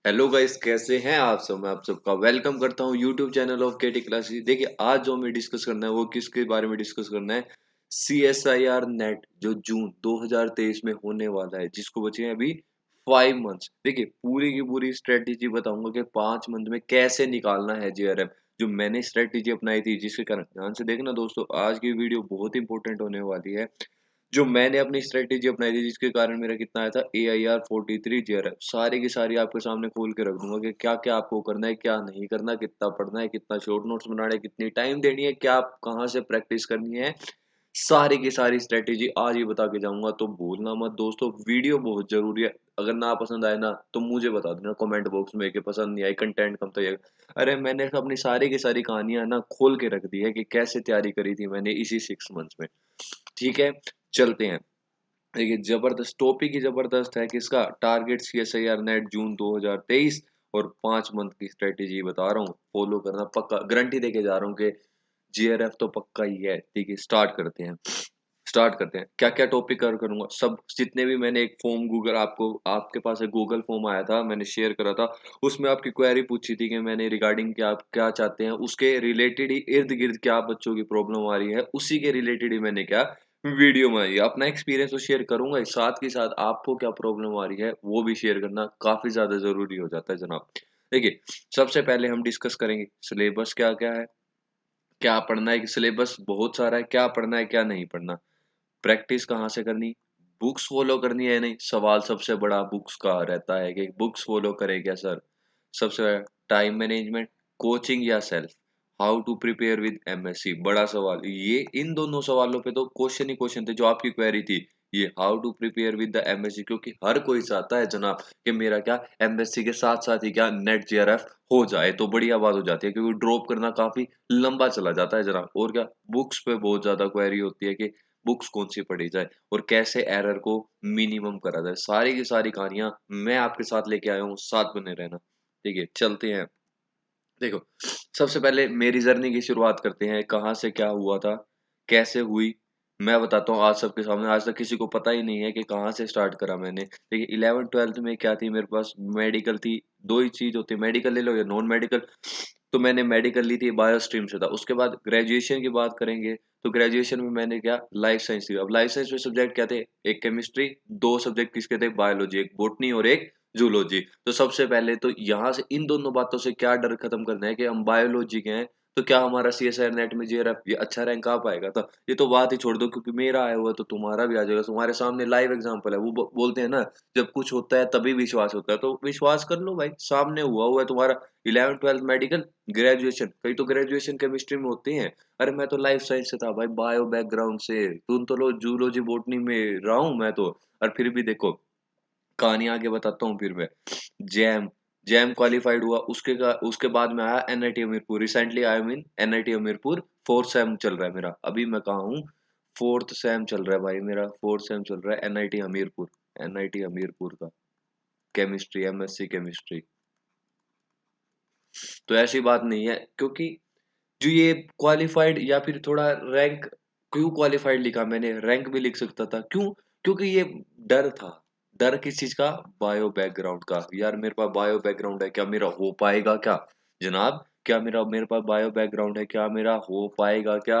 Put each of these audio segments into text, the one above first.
Hello guys, कैसे हैं आप सब। मैं आप सबका वेलकम करता हूं YouTube channel of KT classes. देखिए, आज जो हमें डिस्कस करना है वो किसके बारे में डिस्कस करना है। सीएसआईआर नेट जो जून 2023 में होने वाला है, जिसको बचे हैं अभी 5 मंथ्स। देखिए, पूरी की पूरी स्ट्रेटेजी बताऊंगा कि 5 मंथ में कैसे निकालना है जेआरएफ। जो मैंने स्ट्रेटेजी अपनाई थी, जिसके कारण ध्यान से देखना दोस्तों, आज की वीडियो बहुत इंपॉर्टेंट होने वाली है। जो मैंने अपनी स्ट्रेटेजी अपनाई थी, जिसके कारण मेरा कितना आया था AIR 43 JRF, सारी की सारी आपके सामने खोल के रख दूंगा कि क्या क्या आपको करना है, क्या नहीं करना, कितना पढ़ना है, कितना शॉर्ट नोट्स बनाना है, कितनी टाइम देनी है, क्या आप कहाँ से प्रैक्टिस करनी है। सारी की सारी स्ट्रेटेजी आज ही बता के जाऊंगा, तो भूलना मत दोस्तों। वीडियो बहुत जरूरी है। अगर ना पसंद आए ना तो मुझे बता देना कमेंट बॉक्स में कि पसंद नहीं आई, कंटेंट कम था। अरे, मैंने अपनी सारी की सारी कहानियां ना खोल के रख दी है कि कैसे तैयारी करी थी मैंने इसी 6 मंथ्स में। ठीक है, चलते हैं। देखिए, जबरदस्त टॉपिक ही जबरदस्त है। किसका टारगेट? सीएसआईआर नेट जून 2023। और 5 मंथ की स्ट्रेटेजी बता रहा हूँ, फॉलो करना पक्का, गारंटी देके जा रहा हूँ कि जीआरएफ तो पक्का ही है। ठीक है, स्टार्ट करते हैं। क्या क्या टॉपिक कवर करूंगा, सब जितने भी मैंने एक फॉर्म गूगल आपको, आपके पास एक गूगल फॉर्म आया था, मैंने शेयर करा था। उसमें आपकी क्वेरी पूछी थी कि मैंने रिगार्डिंग क्या आप क्या चाहते हैं, उसके रिलेटेड ही इर्द गिर्द क्या बच्चों की प्रॉब्लम आ रही है, उसी के रिलेटेड ही मैंने क्या वीडियो में आई अपना एक्सपीरियंस तो शेयर करूंगा ही, साथ के साथ आपको क्या प्रॉब्लम आ रही है वो भी शेयर करना काफी ज्यादा जरूरी हो जाता है जनाब। देखिए, सबसे पहले हम डिस्कस करेंगे सिलेबस क्या क्या है, क्या पढ़ना है। कि सिलेबस बहुत सारा है, क्या पढ़ना है क्या नहीं पढ़ना, प्रैक्टिस कहाँ से करनी, बुक्स फॉलो करनी है नहीं। सवाल सबसे बड़ा बुक्स का रहता है कि बुक्स फॉलो करें क्या सर। सबसे टाइम मैनेजमेंट, कोचिंग या self, how to prepare with MSc, बड़ा सवाल ये। इन दोनों सवालों पे तो क्वेश्चन ही क्वेश्चन थे। जो आपकी क्वेरी थी ये how to prepare with the MSc, क्योंकि हर कोई चाहता है जनाब कि मेरा क्या एमएससी के साथ साथ ही क्या नेट जेआरएफ हो जाए, तो बढ़िया बात हो जाती है, क्योंकि ड्रॉप करना काफी लंबा चला जाता है जनाब। और क्या, बुक्स पे बहुत ज्यादा क्वेरी होती है कि बुक्स कौन सी पढ़ी जाए और कैसे एरर को मिनिमम करा जाए। सारी की सारी कहानियां मैं आपके साथ लेके आया हूँ, साथ बने रहना। ठीक है, चलते हैं। देखो, सबसे पहले मेरी जर्नी की शुरुआत करते हैं, कहाँ से क्या हुआ था, कैसे हुई। मैं बताता हूँ आज सबके सामने। आज तक किसी को पता ही नहीं है कि कहाँ से स्टार्ट करा मैंने। देखिए, 11th 12th में क्या थी मेरे पास, मेडिकल थी। दो ही चीज होती है, मेडिकल ले लो या नॉन मेडिकल। तो मैंने मेडिकल ली थी, बायो स्ट्रीम से था। उसके बाद ग्रेजुएशन की बात करेंगे तो ग्रेजुएशन में मैंने क्या लाइफ साइंस लिया। अब लाइफ साइंस में सब्जेक्ट क्या थे, एक केमिस्ट्री, दो सब्जेक्ट किसके थे, बायोलॉजी, एक बोटनी और एक जूलॉजी। तो सबसे पहले तो यहाँ से इन दोनों बातों से क्या डर खत्म करना है कि हम बायोलॉजी के हैं तो क्या हमारा सीएसआर नेट में जेआरएफ ये अच्छा रैंक आ पाएगा। तो ये तो बात ही छोड़ दो, क्योंकि मेरा आया हुआ है तो तुम्हारा भी आ जाएगा। तुम्हारे सामने लाइव एग्जांपल है। वो बोलते हैं ना, जब कुछ होता है तभी विश्वास होता है, तो विश्वास कर लो भाई, सामने हुआ है तुम्हारा। 11th 12th मेडिकल, ग्रेजुएशन, कई तो ग्रेजुएशन केमिस्ट्री में होते हैं। अरे, मैं तो लाइफ साइंस से था भाई, बायो बैकग्राउंड से। तुम तो लो जूलॉजी बॉटनी में रहा हूं मैं तो। और फिर भी देखो, कहानी आगे बताता हूँ फिर मैं। जैम जैम क्वालिफाइड हुआ, उसके बाद में आया NIT Hamirpur. Recently I mean NIT Hamirpur, fourth same चल रहा है मेरा। अभी मैं कहा हूँ, फोर्थ सेम चल रहा है भाई मेरा, फोर्थ सेम चल रहा है एनआईटी हमीरपुर। एनआईटी हमीरपुर का केमिस्ट्री, एमएससी केमिस्ट्री। तो ऐसी बात नहीं है, क्योंकि जो ये क्वालिफाइड या फिर थोड़ा रैंक, क्यों क्वालिफाइड लिखा मैंने, रैंक भी लिख सकता था, क्यों? क्योंकि ये डर था। डर किस चीज का? बायो बैकग्राउंड का। यार, मेरे पास बायो बैकग्राउंड है, क्या मेरा हो पाएगा क्या जनाब? क्या मेरे पास बायो बैकग्राउंड है, क्या मेरा हो पाएगा क्या?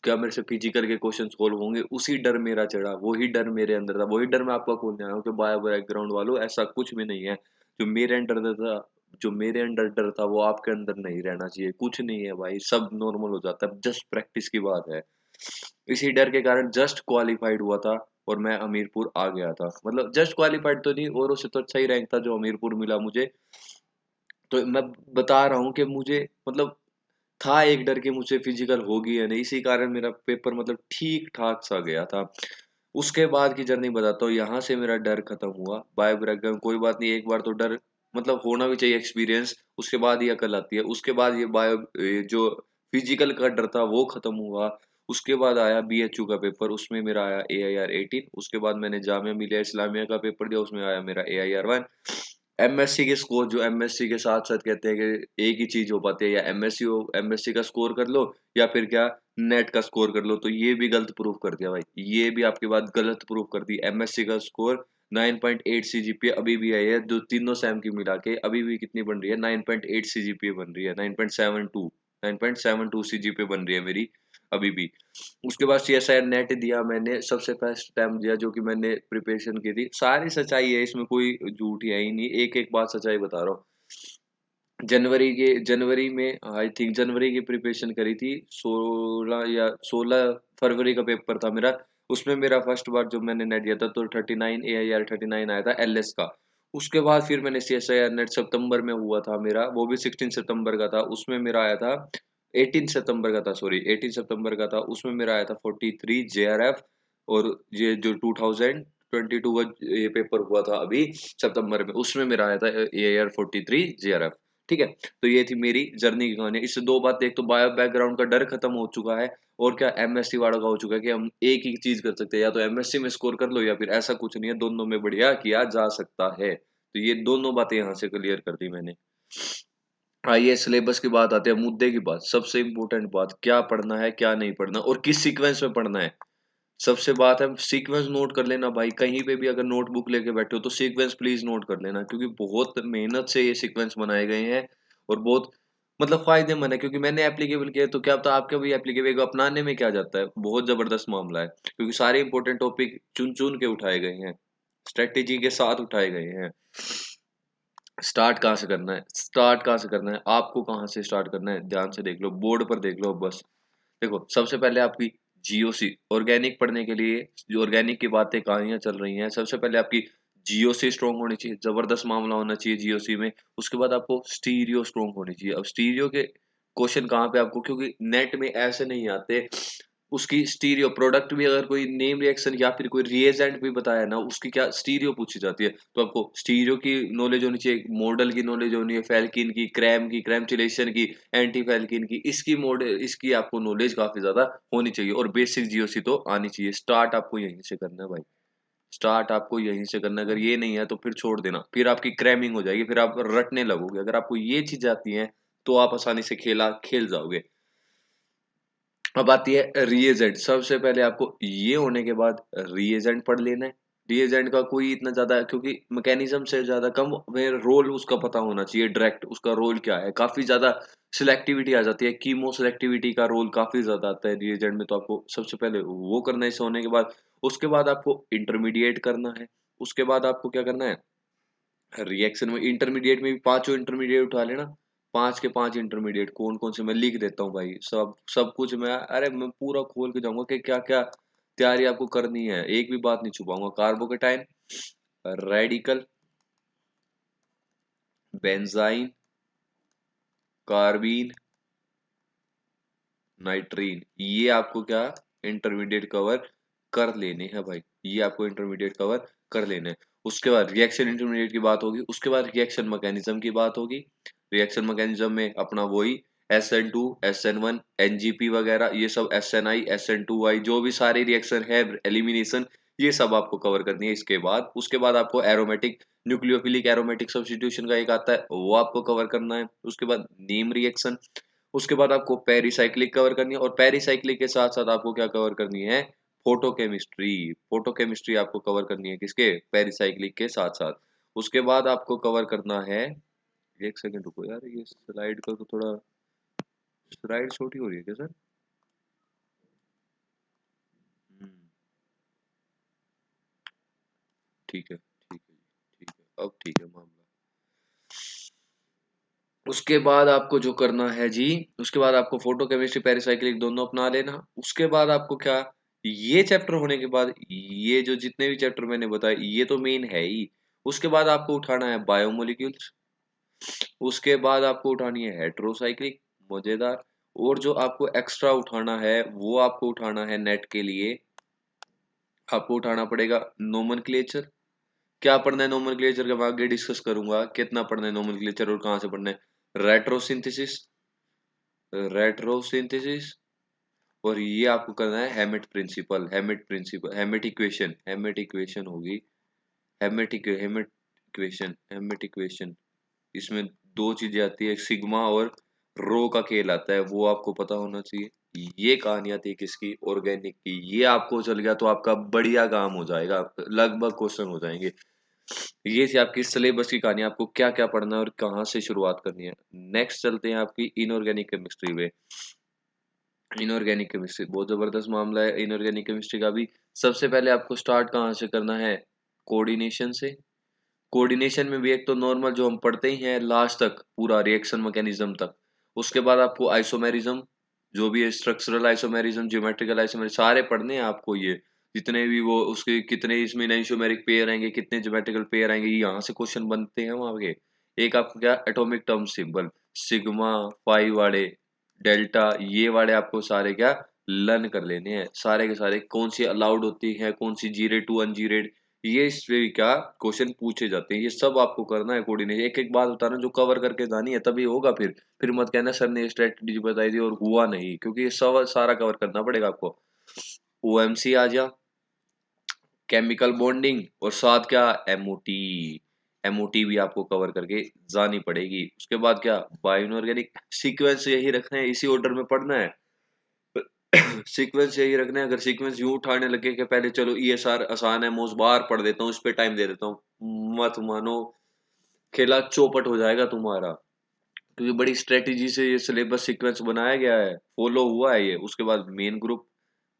क्या मेरे से फिजिकल के क्वेश्चन सोल्व होंगे? उसी डर मेरा चढ़ा, वही डर मेरे अंदर था, वही डर मैं आपको खोलने आया हूँ कि बायो बैकग्राउंड वालों ऐसा कुछ भी नहीं है। जो मेरे अंडर था जो मेरे अंदर डर था वो आपके अंदर नहीं रहना चाहिए। कुछ नहीं है भाई, सब नॉर्मल हो जाता है, जस्ट प्रैक्टिस की बात है। इसी डर के कारण जस्ट क्वालिफाइड हुआ था और मैं हमीरपुर आ गया था। मतलब जस्ट क्वालिफाइड तो नहीं, और उससे तो अच्छा ही रैंक था जो हमीरपुर मिला मुझे। तो मैं बता रहा हूँ कि मुझे मतलब था एक डर कि मुझसे फिजिकल होगी या नहीं, इसी कारण मेरा पेपर मतलब ठीक ठाक सा गया था। उसके बाद की जर्नी बताता हूँ, यहाँ से मेरा डर खत्म हुआ। बायो बैकग्राउंड कोई बात नहीं, एक बार तो डर मतलब होना भी चाहिए, एक्सपीरियंस, उसके बाद ही अकल आती है। उसके बाद ये जो फिजिकल का डर था वो खत्म हुआ। उसके बाद आया बीएचयू का पेपर, उसमें मेरा आया AIR 18। उसके बाद मैंने जामिया मिलिया इस्लामिया का पेपर दिया, उसमें आया मेरा AIR 1। एमएससी के स्कोर, जो एमएससी के साथ साथ कहते हैं कि एक ही चीज हो पाती है, या एमएससी का स्कोर कर लो या फिर क्या नेट का स्कोर कर लो, तो ये भी गलत प्रूफ कर दिया भाई। ये भी आपकी बात गलत प्रूफ कर दी। एमएससी का स्कोर 9.8 सीजीपीए अभी भी आई है, जो तीनों सेम की मिला के अभी भी कितनी बन रही है, 9.8 सीजीपीए बन रही है, 9.72 सीजीपीए बन रही है मेरी अभी भी। उसके बाद सीएसआईआर नेट दिया मैंने, सबसे फर्स्ट टाइम दिया, जो कि मैंने प्रिपरेशन की थी। सारी सच्चाई है इसमें, कोई झूठ है ही नहीं, एक एक बात सच्चाई बता रहा हूँ। जनवरी में आई थिंक जनवरी की प्रिपरेशन करी थी, 16 फरवरी का पेपर था मेरा। उसमें मेरा फर्स्ट बार जो मैंने नेट दिया था तो 39 AIR 39 आया था एलएस का। उसके बाद फिर मैंने सीएसआईआर नेट सितंबर में हुआ था मेरा, वो भी 16 सितंबर का था, उसमें मेरा आया था 18 सितंबर का था, सॉरी 18 सितंबर का था, उसमें मेरा आया था 43 जेआरएफ। और ये जो 2022 का ये पेपर हुआ था अभी सितंबर में, उसमें मेरा आया था AIR 43 जेआरएफ। ठीक है, तो ये थी मेरी जर्नी की कहानी। इससे दो बात, एक तो बायो बैकग्राउंड का डर खत्म हो चुका है, और क्या एमएससी वालों का हो चुका है कि हम एक ही चीज कर सकते हैं, या तो एमएससी में स्कोर कर लो या फिर ऐसा कुछ नहीं है, दोनों में बढ़िया किया जा सकता है। तो ये दोनों बातें यहाँ से क्लियर कर दी मैंने। आइए सिलेबस की बात आते हैं, मुद्दे की बात, सबसे इंपॉर्टेंट बात, क्या पढ़ना है क्या नहीं पढ़ना और किस सीक्वेंस में पढ़ना है। सबसे बात है सीक्वेंस नोट कर लेना भाई, कहीं पे भी अगर नोटबुक लेके बैठे हो तो सीक्वेंस प्लीज नोट कर लेना, क्योंकि बहुत मेहनत से ये सीक्वेंस बनाए गए हैं और बहुत मतलब फायदेमंद है, क्योंकि मैंने एप्लीकेबल किया है, तो क्या पता आपका भी एप्लीकेबल अपनाने में क्या जाता है, बहुत जबरदस्त मामला है, क्योंकि सारे इंपॉर्टेंट टॉपिक चुन चुन के उठाए गए हैं, स्ट्रेटेजी के साथ उठाए गए हैं। स्टार्ट कहाँ से करना है, स्टार्ट कहाँ से करना है, आपको कहाँ से स्टार्ट करना है, ध्यान से देख लो, बोर्ड पर देख लो बस। देखो सबसे पहले आपकी जीओसी ऑर्गेनिक पढ़ने के लिए, जो ऑर्गेनिक की बातें कहानियां चल रही हैं, सबसे पहले आपकी जीओसी स्ट्रॉन्ग होनी चाहिए, जबरदस्त मामला होना चाहिए जीओसी में। उसके बाद आपको स्टीरियो स्ट्रॉन्ग होनी चाहिए। अब स्टीरियो के क्वेश्चन कहाँ पे आपको, क्योंकि नेट में ऐसे नहीं आते, उसकी स्टीरियो प्रोडक्ट भी अगर कोई नेम रिएक्शन या फिर कोई रिएजेंट भी बताया ना, उसकी क्या स्टीरियो पूछी जाती है, तो आपको स्टीरियो की नॉलेज होनी चाहिए, मॉडल की नॉलेज होनी है, फैल्किन की, क्रैमचुलेशन की, एंटी फैल्किन की, इसकी मॉडल, इसकी आपको नॉलेज काफी ज्यादा होनी चाहिए, और बेसिक जीओसी तो आनी चाहिए। स्टार्ट आपको यहीं से करना है भाई, स्टार्ट आपको यहीं से करना है। अगर ये नहीं है तो फिर छोड़ देना, फिर आपकी क्रैमिंग हो जाएगी, फिर आप रटने लगोगे। अगर आपको ये चीज आती है तो आप आसानी से खेला खेल जाओगे। अब आती है रीएजेंट। सबसे पहले आपको ये होने के बाद रीएजेंट पढ़ लेना है। रीएजेंट का कोई इतना ज्यादा, क्योंकि मैकेनिज्म से ज्यादा कम में रोल उसका पता होना चाहिए, डायरेक्ट उसका रोल क्या है, काफी ज्यादा सिलेक्टिविटी आ जाती है, कीमो सिलेक्टिविटी का रोल काफी ज्यादा आता है रीएजेंट में, तो आपको सबसे पहले वो करना है। इसे होने के बाद उसके बाद आपको इंटरमीडिएट करना है। उसके बाद आपको क्या करना है, रिएक्शन में इंटरमीडिएट में भी पांचों इंटरमीडिएट उठा लेना। पांच के पांच इंटरमीडिएट कौन कौन से मैं लिख देता हूँ भाई, सब सब कुछ मैं, अरे मैं पूरा खोल के जाऊंगा कि क्या क्या तैयारी आपको करनी है, एक भी बात नहीं छुपाऊंगा। Carbocation, radical, benzyne, carbene, nitrene, ये आपको क्या इंटरमीडिएट कवर कर लेने हैं भाई, ये आपको इंटरमीडिएट कवर कर लेने हैं। उसके बाद रिएक्शन इंटरमीडिएट की बात होगी, उसके बाद रिएक्शन मैकेनिज्म की बात होगी। रिएक्शन मैकेनिज्म में अपना वही SN2 SN1 NGP वगैरह, ये सब SNI SN2I, जो भी सारी रिएक्शन है एलिमिनेशन, ये सब आपको कवर करनी है। इसके बाद उसके बाद आपको एरोमेटिक, न्यूक्लियोफिलिक एरोमेटिक सब्स्टिट्यूशन का एक आता है, वो आपको कवर करना है। उसके बाद नीम रिएक्शन। उसके बाद आपको पेरिसाइक्लिक कवर करनी है, और पेरिसाइक्लिक के साथ साथ आपको क्या कवर करनी है, फोटोकेमिस्ट्री। फोटोकेमिस्ट्री आपको कवर करनी है किसके, पेरिसाइक्लिक के साथ साथ। उसके बाद आपको कवर करना है, एक सेकंड रुको यार, ये स्लाइड का तो थोड़ा, स्लाइड छोटी हो रही है क्या सर? हम्म, ठीक है ठीक है ठीक है, अब ठीक है मामला। उसके बाद आपको जो करना है जी, उसके बाद आपको फोटो केमिस्ट्री पेरिसाइक्लिक दोनों अपना लेना। उसके बाद आपको क्या, ये चैप्टर होने के बाद, ये जो जितने भी चैप्टर मैंने बताए ये तो मेन है ही। उसके बाद आपको उठाना है बायोमोलिक्यूल्स। उसके बाद आपको उठानी है हेट्रोसाइक्लिक, मजेदार। और जो आपको एक्स्ट्रा उठाना है वो आपको उठाना है नेट के लिए, आपको उठाना पड़ेगा नोमेनक्लेचर। क्या पढ़ना है नोमेनक्लेचर का मैं आगे डिस्कस करूंगा, कितना पढ़ना है नोमेनक्लेचर और कहाँ से पढ़ना है। रेट्रोसिंथेसिस, रेट्रोसिंथेसिस, और ये आपको करना है हेमिट प्रिंसिपल, हेमिट प्रिंसिपल, हेमिट इक्वेशन, हेमिट इक्वेशन होगी, हेमिट इक्वेशन, हेमिट इक्वेशन। इसमें दो चीजें आती है, सिग्मा और रो का खेल आता है, वो आपको पता होना चाहिए। ये कहानियाँ थी किसकी? ऑर्गेनिक की। ये आपको चल गया तो आपका बढ़िया काम हो जाएगा, लगभग क्वेश्चन हो जाएँगे। ये थी आपकी सिलेबस की कहानी, आपको क्या-क्या पढ़ना है और कहाँ से शुरुआत करनी है। नेक्स्ट चलते हैं आपकी इनऑर्गेनिक केमिस्ट्री में। इनऑर्गेनिक केमिस्ट्री बहुत ज़बरदस्त मामला है इनऑर्गेनिक केमिस्ट्री का भी। सबसे पहले आपको स्टार्ट कहाँ से करना है? कोऑर्डिनेशन से। कोऑर्डिनेशन में भी एक तो नॉर्मल जो हम पढ़ते ही हैं लास्ट तक पूरा रिएक्शन मैकेनिज्म तक। उसके बाद आपको आइसोमेरिज्म, जो भी है स्ट्रक्चरल आइसोमेरिज्म, ज्योमेट्रिकल आइसोमेरिज्म सारे पढ़ने हैं आपको ये। जितने भी वो उसके कितने इसमें आइसोमेरिक पेयर आएँगे, कितने ज्योमेट्रिकल पेयर आएँगे, यहाँ से क्वेश्चन बनते हैं वहाँ के। एक आपको क्या एटॉमिक टर्म सिंबल, सिग्मा, पाई वाले, डेल्टा ये वाले आपको सारे क्या लर्न कर लेने हैं। सारे के सारे कौन सी अलाउड होती है, कौन सी जीरेड टू अनजीरेड ये इससे क्या क्वेश्चन पूछे जाते हैं। ये सब आपको करना है कोऑर्डिनेशन। एक-एक बात बताना जो कवर करके जानी है तभी होगा फिर। फिर मत कहना सर ने स्ट्रैटेजी बताई थी और हुआ नहीं क्योंकि ये सब सारा कवर करना पड़ेगा आपको। ओएमसी आ गया, केमिकल बॉन्डिंग और साथ क्या एमओटी। एमओटी भी आपको कवर करके जानी पड़ेगी। उसके बाद क्या बायो इनऑर्गेनिक सीक्वेंस यही रखना है, इसी ऑर्डर में पढ़ना है। सीक्वेंस यही रखना है। अगर सीक्वेंस यूं उठाने लगे कि पहले चलो ईएसआर आसान है मोस्ट बार पढ़ देता हूँ, उस पे टाइम दे देता हूँ, मत मानो, खेला चौपट हो जाएगा तुम्हारा। क्योंकि बड़ी स्ट्रेटेजी से ये सिलेबस सीक्वेंस बनाया गया है, फॉलो हुआ है ये। उसके बाद मेन ग्रुप,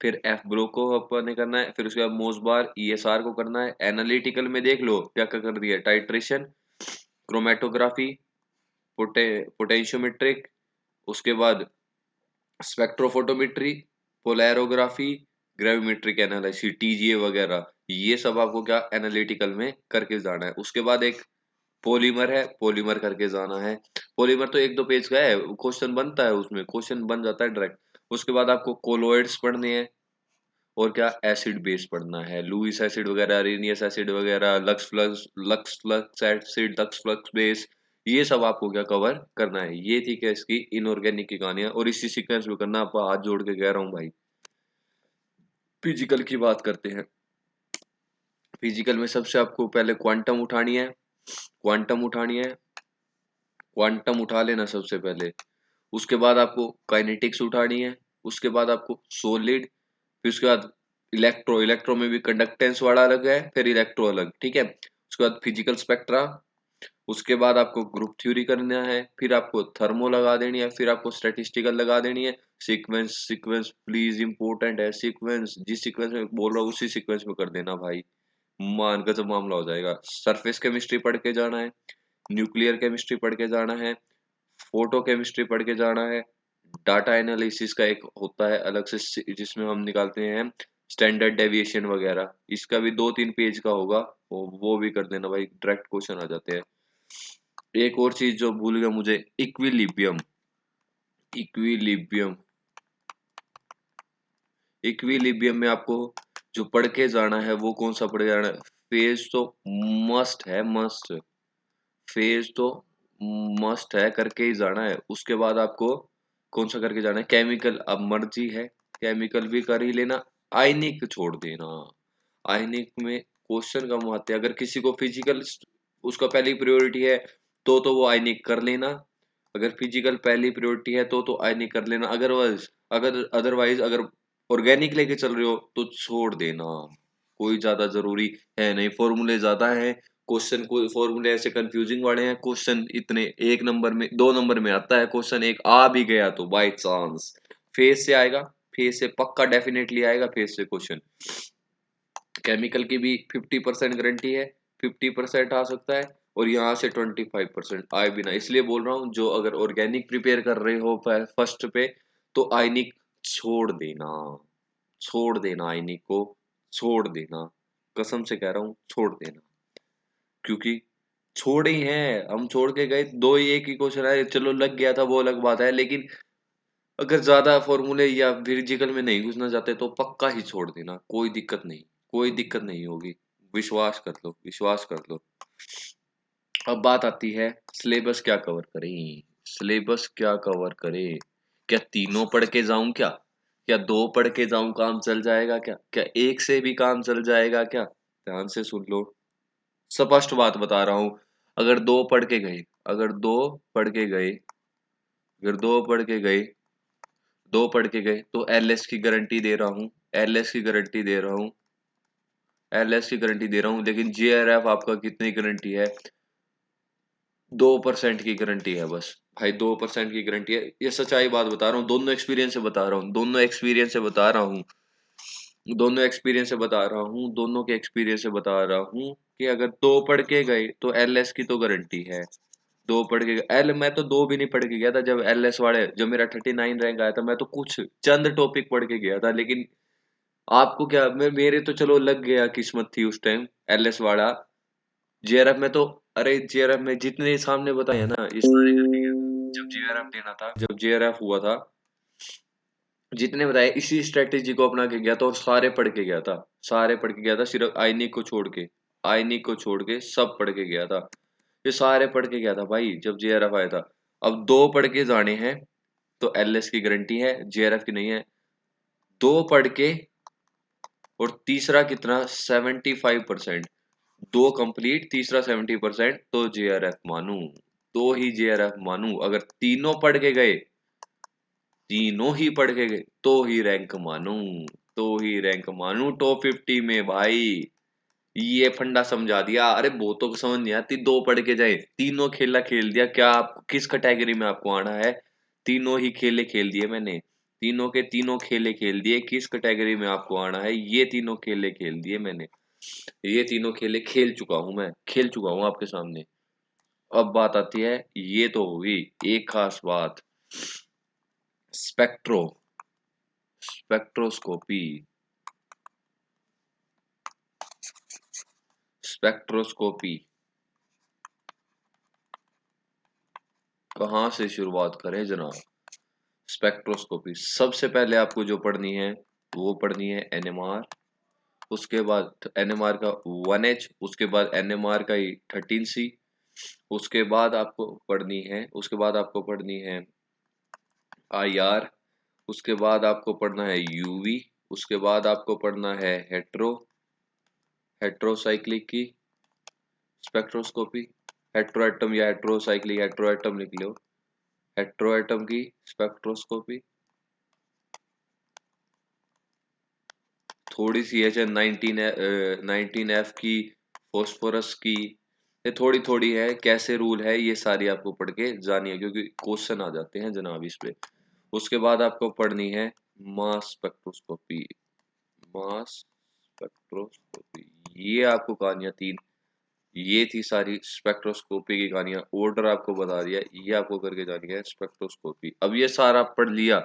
फिर एफ ग्रुप को अपन ने करना है, फिर उसके बाद मोस्ट बार ईएसआर को करना है। एनालिटिकल में देख लो क्या क्या कर दिया, टाइट्रेशन, क्रोमेटोग्राफी, पोटेंशियोमेट्रिक, उसके बाद spectrophotometry, polarography, gravimetric analysis, TGA वगैरह, ये सब आपको क्या एनालिटिकल में करके जाना है। उसके बाद एक पॉलीमर है, पॉलीमर करके जाना है। पॉलीमर तो एक दो पेज का है, क्वेश्चन बनता है उसमें, क्वेश्चन बन जाता है डायरेक्ट। उसके बाद आपको कोलोइड्स पढ़ने हैं और क्या एसिड बेस पढ़ना है, लुईस एसिड वगैरह, अरेनियस एसिड वगैरह, lux flux acid, lux flux base, ये सब आपको क्या कवर करना है। ये थी क्या इसकी इनऑर्गेनिक की कहानियां और इसी सीक्वेंस में करना। आपको हाथ जोड़ के कह रहा हूँ भाई। फिजिकल की बात करते हैं। फिजिकल में सबसे आपको पहले क्वांटम उठानी है, क्वांटम उठानी है, क्वांटम उठा लेना सबसे पहले। उसके बाद आपको काइनेटिक्स उठानी है, उसके बाद आपको सॉलिड, फिर उसके बाद इलेक्ट्रो, इलेक्ट्रो में भी कंडक्टेंस वाला अलग है, फिर इलेक्ट्रो अलग, ठीक है। उसके बाद फिजिकल स्पेक्ट्रा, उसके बाद आपको ग्रुप थ्योरी करना है, फिर आपको थर्मो लगा देनी है, फिर आपको स्टैटिस्टिकल लगा देनी है। सीक्वेंस, सीक्वेंस प्लीज इंपॉर्टेंट है, सीक्वेंस जिस सीक्वेंस में बोल रहा हूँ उसी सीक्वेंस में कर देना भाई, मान गजब मामला हो जाएगा। सरफेस केमिस्ट्री पढ़ के जाना है, न्यूक्लियर केमिस्ट्री पढ़ के जाना है, फोटो केमिस्ट्री पढ़ के जाना है। डाटा एनालिसिस का एक होता है अलग से जिसमें हम निकालते हैं स्टैंडर्ड डेविएशन वगैरह, इसका भी 2-3 पेज का होगा, वो भी कर देना भाई, डायरेक्ट क्वेश्चन आ जाते हैं। एक और चीज जो भूल गया मुझे, इक्विलिब्रियम, इक्विलिब्रियम, इक्विलिब्रियम में आपको जो पढ़ के जाना है वो कौन सा पढ़ के जाना है? फेज तो मस्ट है, मस्ट, फेज तो मस्ट है, करके ही जाना है। उसके बाद आपको कौन सा करके जाना है? केमिकल, अब मर्जी है, केमिकल भी कर ही लेना, आयनिक छोड़ देना। आयनिक में क्वेश्चन कम आते हैं। अगर किसी को फिजिकल उसका पहली प्रायोरिटी है तो वो आयनिक कर लेना। अगर फिजिकल पहली प्रायोरिटी है तो आयनिक कर लेना। अदरवाइज अगर ऑर्गेनिक लेके चल रहे हो तो छोड़ देना, कोई ज्यादा जरूरी है नहीं। फॉर्मूले ज्यादा है, क्वेश्चन को फॉर्मूले ऐसे कंफ्यूजिंग वाले हैं, क्वेश्चन इतने 1 नंबर में 2 नंबर में आता है क्वेश्चन, एक आ भी गया तो बाय चांस फेस से आएगा, फेस से पक्का डेफिनेटली आएगा, फेस से क्वेश्चन। केमिकल की भी 50% गारंटी है, 50% आ सकता है और यहाँ से 25% आए भी ना। इसलिए बोल रहा हूँ जो अगर ऑर्गेनिक प्रिपेयर कर रहे हो फर्स्ट पे तो आयनिक छोड़ देना, छोड़ देना आयनिक को, छोड़ देना, कसम से कह रहा हूँ छोड़ देना। क्योंकि छोड़ ही है, हम छोड़ के गए, दो ही एक ही क्वेश्चन आए, चलो लग गया था वो अलग बात है, लेकिन अगर ज्यादा फॉर्मूले या फिजिकल में नहीं घुसना चाहते तो पक्का ही छोड़ देना, कोई दिक्कत नहीं, कोई दिक्कत नहीं होगी, विश्वास कर लो, विश्वास कर लो। अब बात आती है सिलेबस क्या कवर करें, सिलेबस क्या कवर करें? क्या तीनों पढ़ के जाऊं क्या? क्या दो पढ़ के जाऊं काम चल जाएगा क्या? क्या एक से भी काम चल जाएगा क्या? ध्यान से सुन लो, स्पष्ट बात बता रहा हूं। अगर दो पढ़ के गए, अगर दो पढ़ के गए, अगर दो पढ़ के गए, 2 पढ़ के गए तो एलएस की गारंटी दे रहा हूँ, एलएस की गारंटी दे रहा हूँ, एलएस की गारंटी दे रहा हूँ, लेकिन जेआरएफ आपका कितनी गारंटी है? 2% की गारंटी है बस भाई, 2% की गारंटी है। ये सच्चाई बात बता रहा हूँ, दोनों एक्सपीरियंस से बता रहा हूँ, दोनों एक्सपीरियंस से बता रहा हूँ, दोनों एक्सपीरियंस से बता रहा हूँ, दोनों के एक्सपीरियंस से बता रहा हूँ कि अगर 2 पढ़ के गए तो एलएस की तो गारंटी है। 2 पढ़ के एल मैं तो 2 भी नहीं पढ़ के गया था, जब एलएस वाले जब मेरा 39 रैंक आया था, मैं तो कुछ चंद टॉपिक पढ़ के गया था, लेकिन आपको क्या, मेरे तो चलो लग गया, किस्मत थी उस टाइम एलएस वाला। जेआरएफ में तो, अरे जेआरएफ में जितने सामने बताए ना ये सारे करके गया था। जब जेआरएफ देना था, जब जेआरएफ हुआ था, जितने बताए इसी स्ट्रेटेजी को अपना के गया था और सारे पढ़ के गया था, सारे पढ़ के गया था, सिर्फ आईनिक को छोड़ के, आईनिक को छोड़ के सब पढ़ के गया था। ये सारे पढ़ के गया था भाई जब जेआरएफ आया था। अब 2 पढ़ के जाने हैं तो एलएस की गारंटी है, जेआरएफ की नहीं है। 2 पढ़ के और तीसरा कितना 75%, 2 कंप्लीट तीसरा 70%, तो जेआरएफ मानू, तो ही जेआरएफ मानू। अगर तीनों पढ़ के गए, तीनों ही पढ़ के गए तो ही रैंक मानू, तो ही रैंक मानू टॉप 50 में भाई। ये फंडा समझा दिया। अरे बहुतों को समझ नहीं आती, 2 पढ़ के जाए, तीनों खेला खेल दिया, क्या आप किस कैटेगरी में आपको आना है? तीनों ही खेले खेल दिए मैंने, तीनों के तीनों खेले खेल दिए, किस कैटेगरी में आपको आना है? ये तीनों खेले खेल दिए मैंने, ये तीनों खेले खेल चुका हूं, मैं खेल चुका हूं आपके सामने। अब बात आती है, ये तो हुई एक खास बात, स्पेक्ट्रो स्पेक्ट्रोस्कोपी, स्पेक्ट्रोस्कोपी कहाँ से शुरुआत करें जनाब? स्पेक्ट्रोस्कोपी सबसे पहले आपको जो पढ़नी है वो पढ़नी है एनएमआर, उसके बाद एनएमआर का 1H, उसके बाद एनएमआर का ही 13C, उसके बाद आपको पढ़नी है, उसके बाद आपको पढ़नी है आईआर, उसके बाद आपको पढ़ना है यूवी, उसके बाद आपको पढ़ना है हेट्रोसाइक्लिक की स्पेक्ट्रोस्कोपी, हेट्रोएटम या हेट्रोसाइक्लिक, हेट्रोएटम लिख लो, हेट्रोएटम की स्पेक्ट्रोस्कोपी, थोड़ी सी है 19F की फॉस्फोरस की, ये थोड़ी थोड़ी है, कैसे रूल है ये सारी आपको पढ़ के जानिए, क्योंकि क्वेश्चन आ जाते हैं जनाब इस पे। उसके बाद आपको पढ़नी है मास स्पेक्ट्रोस्कोपी, मास स्पेक्ट्रोस्कोपी, ये आपको कहानियां 3, ये थी सारी स्पेक्ट्रोस्कोपी की कहानियां, ऑर्डर आपको बता दिया, ये आपको करके जानी है स्पेक्ट्रोस्कोपी। अब ये सारा पढ़ लिया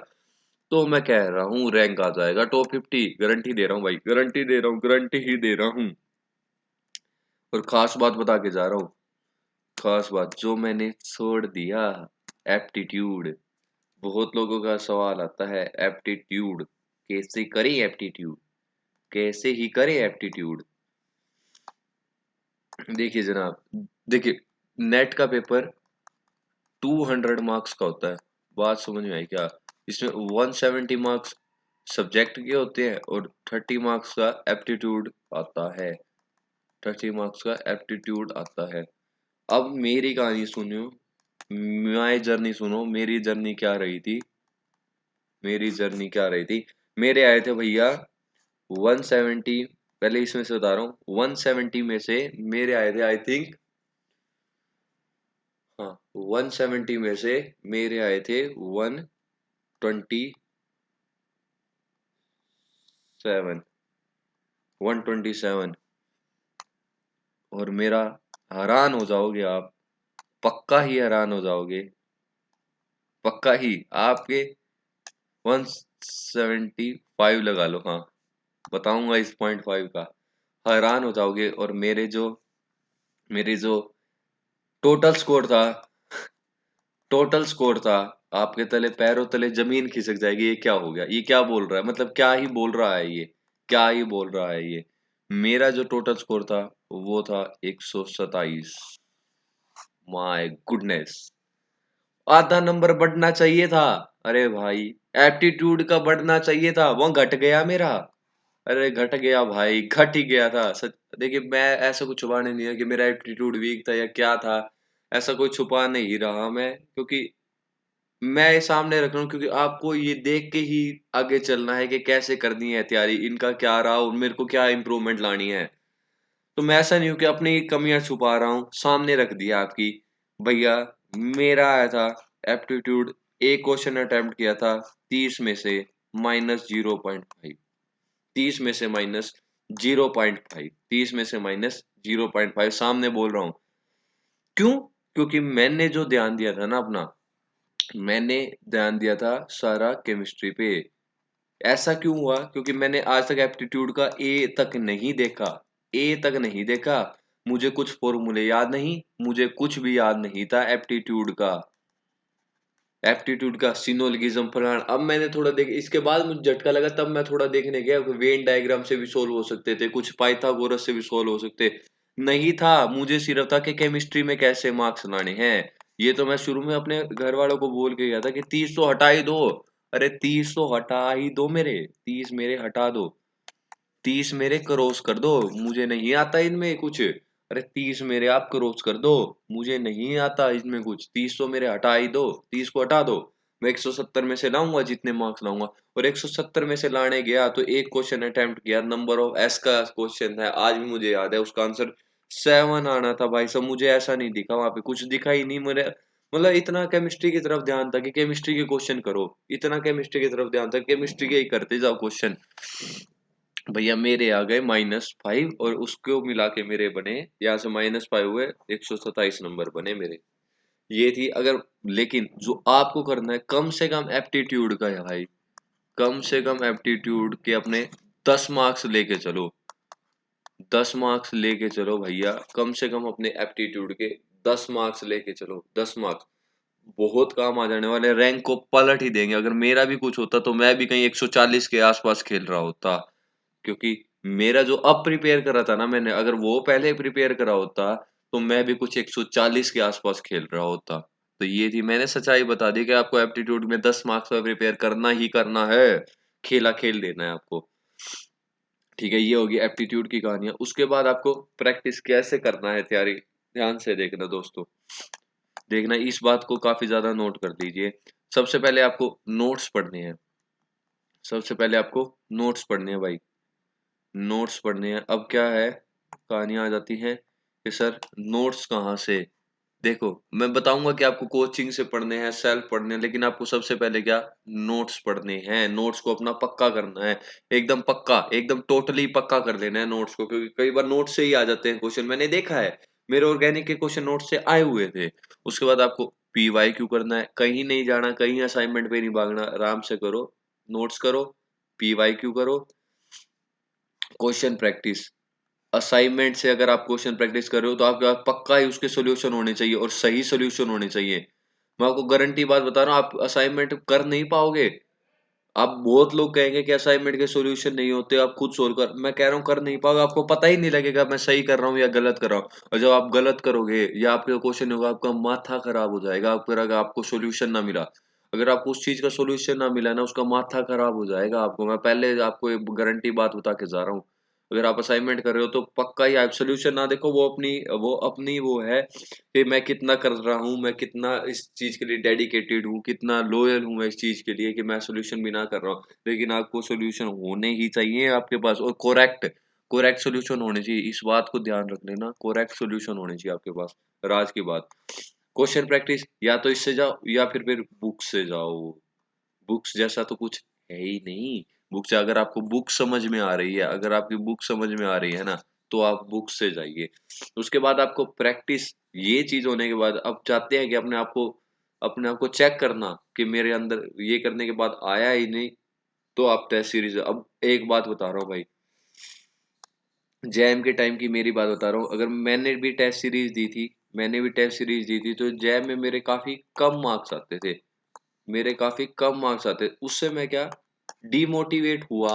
तो मैं कह रहा हूँ रैंक आ जाएगा टॉप 50, गारंटी दे रहा हूँ भाई, गारंटी दे रहा हूँ, गारंटी ही दे रहा हूँ। और खास बात बता के जा रहा हूँ, खास बात जो मैंने छोड़ दिया, एप्टीट्यूड। बहुत लोगों का सवाल आता है एप्टीट्यूड कैसे करें, एप्टीट्यूड कैसे ही करें एप्टीट्यूड। देखिए जनाब, देखिए नेट का पेपर 200 मार्क्स का होता है, बात समझ में आई क्या? इसमें 170 मार्क्स सब्जेक्ट के होते हैं और 30 मार्क्स का एप्टीट्यूड आता है, 30 मार्क्स का एप्टीट्यूड आता है। अब मेरी कहानी सुनियो, माई जर्नी सुनो, मेरी जर्नी क्या रही थी, मेरी जर्नी क्या रही थी। मेरे आए थे भैया 170, पहले इसमें से बता रहा हूँ, 170 में से मेरे आए थे आई थिंक, हाँ 170 में से मेरे आए थे 127, 127। और मेरा, हैरान हो जाओगे आप, पक्का ही हैरान हो जाओगे, पक्का ही आपके 175 लगा लो, हाँ बताऊंगा इस 0.5 का, हैरान हो जाओगे। और मेरे जो टोटल स्कोर था, टोटल स्कोर था, आपके तले पैरों तले जमीन खिसक जाएगी, ये क्या हो गया, ये क्या बोल रहा है, मतलब क्या ही बोल रहा है ये, क्या ही बोल रहा है ये। मेरा जो टोटल स्कोर था वो था 127, माय गुडनेस, आधा नंबर बढ़ना चाहिए था। अरे भाई एप्टीट्यूड का बढ़ना चाहिए था, वो घट गया मेरा, अरे घट गया भाई, घट ही गया था सच। देखिए मैं ऐसा कुछ छुपाने नहीं है कि मेरा एप्टीट्यूड वीक था या क्या था, ऐसा कोई छुपा नहीं रहा मैं, क्योंकि मैं ये सामने रख रहा हूँ क्योंकि आपको ये देख के ही आगे चलना है कि कैसे करनी है तैयारी, इनका क्या रहा और मेरे को क्या इम्प्रूवमेंट लानी है। तो मैं ऐसा नहीं हूँ कि अपनी कमियाँ छुपा रहा हूँ, सामने रख दिया आपकी। भैया मेरा आया था एप्टीट्यूड, एक क्वेश्चन अटेम्प्ट किया था 30 में से माइनस 0.5, 30 में से माइनस 0.5, 30 में से माइनस 0.5 सामने बोल रहा हूँ। क्यों? क्योंकि मैंने जो ध्यान दिया था ना अपना, मैंने ध्यान दिया था सारा केमिस्ट्री पे। ऐसा क्यों हुआ? क्योंकि मैंने आज तक एप्टीट्यूड का ए तक नहीं देखा, ए तक नहीं देखा। मुझे कुछ फॉर्मूले याद नहीं, मुझे कुछ भी याद नहीं था एप्टीट्यूड का। एप्टीट्यूड का सिनोलॉगिज्म फलाना, अब मैंने थोड़ा देख, इसके बाद मुझे झटका लगा, तब मैं थोड़ा देखने गया वेन डायग्राम से भी सोल्व हो सकते थे, कुछ पाइथागोरस से भी सोल्व हो सकते। नहीं था, मुझे सिर्फ था कि केमिस्ट्री में कैसे मार्क्स लाने हैं। ये तो मैं शुरू में अपने घर वालों को बोल के गया था कि 30 तो हटा ही दो। अरे 30 तो हटा ही दो, मेरे 30 मेरे हटा दो, 30 मेरे क्रॉस कर दो, मुझे नहीं आता इनमें कुछ। अरे 30 मेरे आप क्रॉस कर दो, मुझे नहीं आता इसमें कुछ, 30 तो मेरे हटा ही दो, 30 को हटा दो। मैं 170 में से लाऊंगा जितने मार्क्स लाऊंगा। और 170 में से लाने गया तो एक क्वेश्चन अटेम्प्ट किया, नंबर ऑफ एस का क्वेश्चन है, आज भी मुझे याद है, उसका आंसर 7 आना था भाई साहब। मुझे ऐसा नहीं दिखा, वहां पे कुछ दिखा ही नहीं मेरे। मतलब इतना केमिस्ट्री की तरफ ध्यान था कि केमिस्ट्री के क्वेश्चन करो, इतना केमिस्ट्री की तरफ ध्यान था, केमिस्ट्री के ही करते जाओ क्वेश्चन। भैया मेरे आ गए -5 और उसको मिला के मेरे बने, यहाँ से -5 हुए, 127 नंबर बने मेरे। ये थी अगर, लेकिन जो आपको करना है कम से कम एप्टीट्यूड का है भाई, कम से कम एप्टीट्यूड के अपने 10 मार्क्स लेके चलो, 10 मार्क्स लेके चलो भैया, कम से कम अपने एप्टीट्यूड के 10 मार्क्स लेके चलो, 10 मार्क्स बहुत काम आ जाने वाले, रैंक को पलट ही देंगे। अगर मेरा भी कुछ होता तो मैं भी कहीं 140 के आसपास खेल रहा होता, क्योंकि मेरा जो अब प्रिपेयर करा था ना मैंने, अगर वो पहले प्रिपेयर करा होता तो मैं भी कुछ 140 के आसपास खेल रहा होता। तो ये थी, मैंने सच्चाई बता दी कि आपको एप्टीट्यूड में 10 मार्क्स का प्रिपेयर करना ही करना है, खेला खेल देना है आपको। ठीक है, ये होगी एप्टीट्यूड की कहानियां। उसके बाद आपको प्रैक्टिस कैसे करना है तैयारी, ध्यान से देखना दोस्तों, देखना इस बात को काफी ज्यादा नोट कर लीजिए। सबसे पहले आपको नोट्स पढ़ने हैं, सबसे पहले आपको नोट्स पढ़ने हैं भाई, नोट्स पढ़ने हैं। अब क्या है, कहानियां आ जाती हैं कि सर नोट्स कहाँ से। देखो मैं बताऊंगा कि आपको कोचिंग से पढ़ने हैं, सेल्फ पढ़ने हैं, लेकिन आपको सबसे पहले क्या, नोट्स पढ़ने हैं। नोट्स को अपना पक्का करना है, एकदम पक्का, एकदम टोटली पक्का कर लेना है नोट्स को, क्योंकि कई बार नोट्स से ही आ जाते हैं क्वेश्चन, मैंने देखा है, मेरे ऑर्गेनिक के क्वेश्चन नोट्स से आए हुए थे। उसके बाद आपको पीवाईक्यू करना है, कहीं नहीं जाना, कहीं असाइनमेंट पे नहीं भागना, आराम से करो, नोट्स करो, पीवाईक्यू करो, क्वेश्चन प्रैक्टिस। असाइनमेंट से अगर आप क्वेश्चन प्रैक्टिस कर रहे हो तो आपके पास पक्का ही उसके सॉल्यूशन होने चाहिए और सही सॉल्यूशन होने चाहिए। मैं आपको गारंटी बात बता रहा हूँ, आप असाइनमेंट कर नहीं पाओगे। आप, बहुत लोग कहेंगे कि असाइनमेंट के सॉल्यूशन नहीं होते, आप खुद सोल्व कर, मैं कह रहा हूँ कर नहीं पाओगे, आपको पता ही नहीं लगेगा मैं सही कर रहा हूँ या गलत कर रहा हूँ। और जब आप गलत करोगे या आपके क्वेश्चन होगा, आपका माथा खराब हो जाएगा, अगर आपको सॉल्यूशन ना मिला, अगर आपको उस चीज का सॉल्यूशन ना मिला ना, उसका माथा खराब हो जाएगा आपको, मैं पहले आपको एक गारंटी बात बता के जा रहा हूँ। अगर आप असाइनमेंट कर रहे हो तो पक्का ही, आप सोल्यूशन ना देखो, वो अपनी वो है कि मैं कितना कर रहा हूँ, मैं कितना इस चीज के लिए डेडिकेटेड हूँ, कितना लॉयल हूँ मैं इस चीज के लिए कि मैं सोल्यूशन भी ना कर रहा हूँ। लेकिन आपको सोल्यूशन होने ही चाहिए आपके पास, और कोरेक्ट, कोरेक्ट सोल्यूशन होने चाहिए, इस बात को ध्यान रख लेना, कोरेक्ट सोल्यूशन होने चाहिए आपके पास। राज की बात, क्वेश्चन प्रैक्टिस या तो इससे जाओ या फिर बुक से जाओ, बुक्स जैसा तो कुछ है ही नहीं। बुक से, अगर आपको बुक समझ में आ रही है, अगर आपकी बुक समझ में आ रही है ना, तो आप बुक से जाइए। उसके बाद आपको प्रैक्टिस, ये चीज होने के बाद अब चाहते हैं कि अपने आप को चेक करना कि मेरे अंदर ये करने के बाद आया ही नहीं, तो आप टेस्ट सीरीज, अब एक बात बता रहा हूँ भाई, जैम के टाइम की मेरी बात बता रहा हूँ, अगर मैंने भी टेस्ट सीरीज दी थी, मैंने भी टेस्ट सीरीज दी थी, तो जैम में मेरे काफी कम मार्क्स आते थे, मेरे काफी कम मार्क्स आते, उससे मैं क्या, डिमोटिवेट हुआ,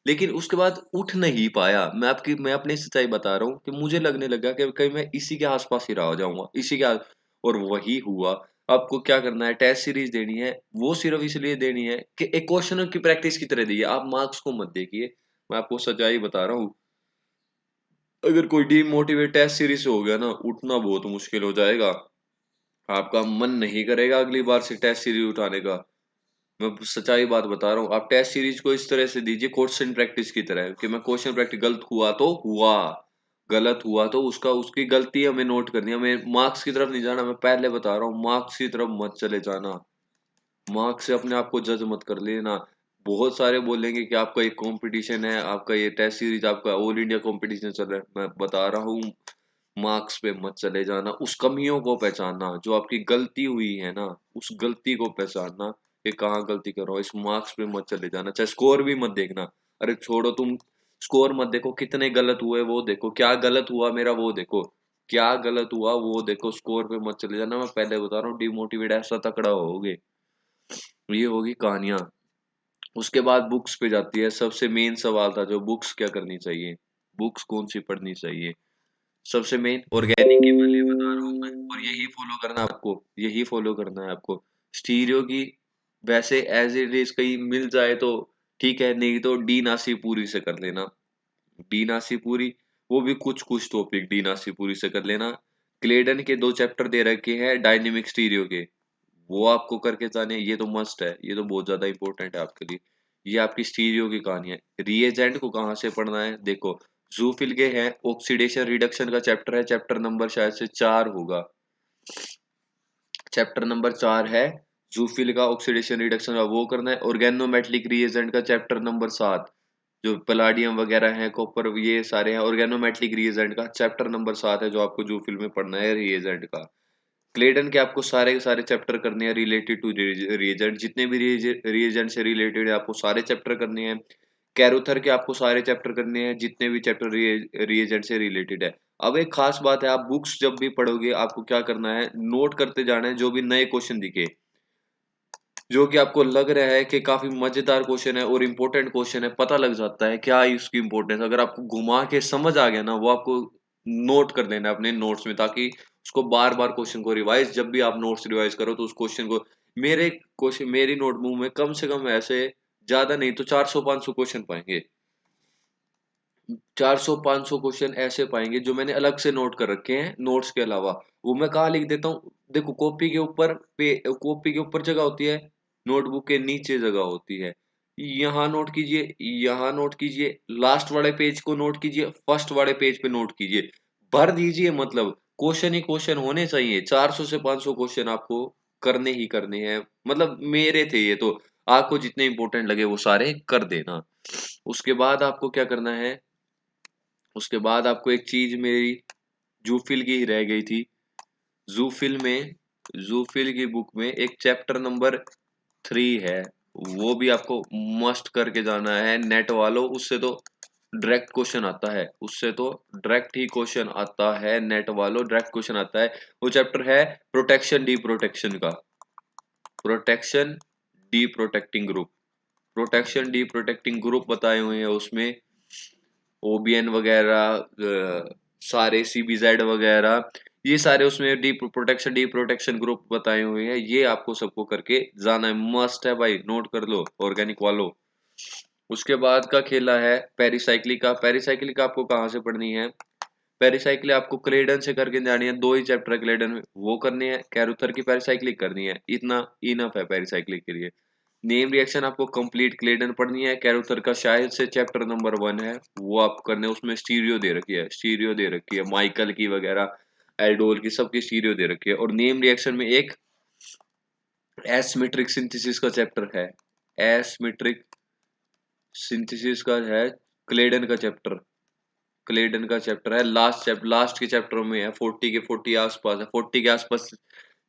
लेकिन उसके बाद उठ नहीं पाया। मैं अपनी सच्चाई बता रहा हूँ कि मुझे लगने लगा कि कहीं मैं इसी के आसपास ही रह जाऊंगा, और वही हुआ। आपको क्या करना है, टेस्ट सीरीज देनी है, वो सिर्फ इसलिए देनी है कि एक क्वेश्चन की प्रैक्टिस की तरह दी है, आप मार्क्स को मत देखिए। मैं आपको सच्चाई बता रहा हूँ, अगर कोई डिमोटिवेट टेस्ट सीरीज से हो गया ना, उठना बहुत मुश्किल हो जाएगा। आपका मन नहीं करेगा अगली बार से टेस्ट सीरीज उठाने का। मैं सच्चाई बात बता रहा हूँ, आप टेस्ट सीरीज को इस तरह से दीजिए क्वेश्चन प्रैक्टिस की तरह कि मैं क्वेश्चन प्रैक्टिस, गलत हुआ तो हुआ, गलत हुआ तो उसका उसकी गलती हमें नोट करनी है, हमें मार्क्स की तरफ नहीं जाना। मैं पहले बता रहा हूँ, मार्क्स की तरफ मत चले जाना, मार्क्स से अपने आप को जज मत कर लेना। बहुत सारे बोलेंगे कि आपका ये कंपटीशन है, आपका ये टेस्ट सीरीज, आपका ऑल इंडिया कंपटीशन चल रहा है। मैं बता रहा हूँ, मार्क्स पे मत चले जाना, उस कमियों को पहचानना, जो आपकी गलती हुई है ना, उस गलती को पहचानना कि कहाँ गलती कर रहा हो, इस मार्क्स पे मत चले जाना। चाहे स्कोर भी मत देखना, अरे छोड़ो तुम, स्कोर मत देखो, कितने गलत हुए वो देखो, क्या गलत हुआ मेरा वो देखो, क्या गलत हुआ वो देखो, स्कोर पे मत चले जाना। मैं पहले बता रहा हूँ, डिमोटिवेट ऐसा तकड़ा होगे। ये होगी कहानियां। उसके बाद बुक्स पे जाती है, सबसे मेन सवाल था जो बुक्स क्या करनी चाहिए, बुक्स कौन सी पढ़नी चाहिए। सबसे मेन ऑर्गेनिक की वैल्यू बता रहा हूँ मैं, और यही फॉलो करना है आपको, यही फॉलो करना है आपको। स्टीरियो की वैसे एज इट इज कहीं मिल जाए तो ठीक है, नहीं तो डी नासी पूरी से कर लेना। डी नासी पूरी, वो भी कुछ कुछ टॉपिक डी नासी पूरी से कर लेना। क्लेडन के 2 चैप्टर दे रखे हैं डायनेमिक स्टीरियो के, वो आपको करके जाने, ये तो मस्ट है, ये तो बहुत ज्यादा इंपॉर्टेंट है आपके लिए। ये आपकी स्टीरियो की कहानी है। रिएजेंट को कहाँ से पढ़ना है, देखो जूफिल के हैं, ऑक्सीडेशन रिडक्शन का चैप्टर है, चैप्टर नंबर शायद से 4 होगा, चैप्टर नंबर 4 है जूफिल का, ऑक्सीडेशन रिडक्शन का, वो करना है। ऑर्गेनोमेटलिक रिएजेंट का चैप्टर नंबर 7, जो पलाडियम वगैरह है, कॉपर, ये सारे हैं। ऑर्गेनोमेटलिक रिएजेंट का चैप्टर नंबर 7 है, जो आपको जूफिल में पढ़ना है रिएजेंट का। क्लेडन के आपको सारे के सारे चैप्टर करने हैं रिलेटेड टू रिएजेंट, जितने भी रिएजेंट से रिलेटेड है आपको सारे चैप्टर करने हैं। कैरोथर के आपको सारे चैप्टर करने हैं, जितने भी चैप्टर रिएजेंट से रिलेटेड है। अब एक खास बात है, आप बुक्स जब भी पढ़ोगे आपको क्या करना है, नोट करते जाना है जो भी नए क्वेश्चन दिखे, जो कि आपको लग रहा है कि काफी मजेदार क्वेश्चन है और इम्पोर्टेंट क्वेश्चन है, पता लग जाता है क्या है इसकी इम्पोर्टेंस। अगर आपको घुमा के समझ आ गया ना, वो आपको नोट कर देना अपने नोट्स में, ताकि उसको बार बार क्वेश्चन को रिवाइज, जब भी आप नोट्स रिवाइज करो तो उस क्वेश्चन को, मेरे क्वेश्चन, मेरी नोटबुक में कम से कम ऐसे ज्यादा नहीं तो 400-500 क्वेश्चन पाएंगे। 400-500 क्वेश्चन ऐसे पाएंगे जो मैंने अलग से नोट कर रखे हैं नोट्स के अलावा। वो मैं कहाँ लिख देता हूँ, देखो कॉपी के ऊपर पे, कॉपी के ऊपर जगह होती है, नोटबुक के नीचे जगह होती है। यहाँ नोट कीजिए, यहाँ नोट कीजिए, लास्ट वाले पेज को नोट कीजिए, फर्स्ट वाले पेज पे नोट कीजिए, भर दीजिए। मतलब क्वेश्चन ही क्वेश्चन होने चाहिए, 400 से 500 क्वेश्चन आपको करने ही करने हैं। मतलब मेरे थे ये तो, आपको जितने इंपॉर्टेंट लगे वो सारे कर देना। उसके बाद आपको क्या करना है, उसके बाद आपको एक चीज मेरी जूफिल की ही रह गई थी। जूफिल में, जूफिल की बुक में एक चैप्टर नंबर 3 है, वो भी आपको मस्ट करके जाना है। नेट वालों, उससे तो डायरेक्ट क्वेश्चन आता है, उससे तो डायरेक्ट ही क्वेश्चन आता है, नेट वालों डायरेक्ट क्वेश्चन आता है। वो चैप्टर है प्रोटेक्शन डी प्रोटेक्शन का, protection D protecting group, protection D protecting group बताए हुए हैं उसमें, ओबीएन वगैरह, सारे सीबीजेड वगैरह, ये सारे उसमें डी प्रोटेक्शन ग्रुप बताए हुए हैं। ये आपको सबको करके जाना है, मस्ट है भाई, नोट कर लो ऑर्गेनिक वालों। उसके बाद का खेला है पेरिसाइक्लिक का। पेरिसाइक्लिक आपको कहाँ से पढ़नी है, पेरिसाइक्लिक आपको क्लेडन से करके जानी है, 2 ही चैप्टर क्लेडन में वो करने हैं, कैरुथर की पेरिसाइक्लिक करनी है, इतना इनफ है पेरिसाइक्लिक के लिए। नेम रिएक्शन आपको कंप्लीट क्लेडन पढ़नी है, कैरुथर का शायद से चैप्टर नंबर 1 है, वो आप करने, उसमें स्टीरियो दे रखी है, स्टीरियो दे रखी है, माइकल की वगैरह, एल्डोल की, सबकी स्टीरियो दे रखी है। और नेम रिएक्शन में एक एसमेट्रिक सिंथेसिस का चैप्टर है, एसमेट्रिक सिंथेसिस का है, क्लेडन का चैप्टर, क्लेडन का चैप्टर है, लास्ट के चैप्टर में है, 40 के 40 आसपास है, 40 के आसपास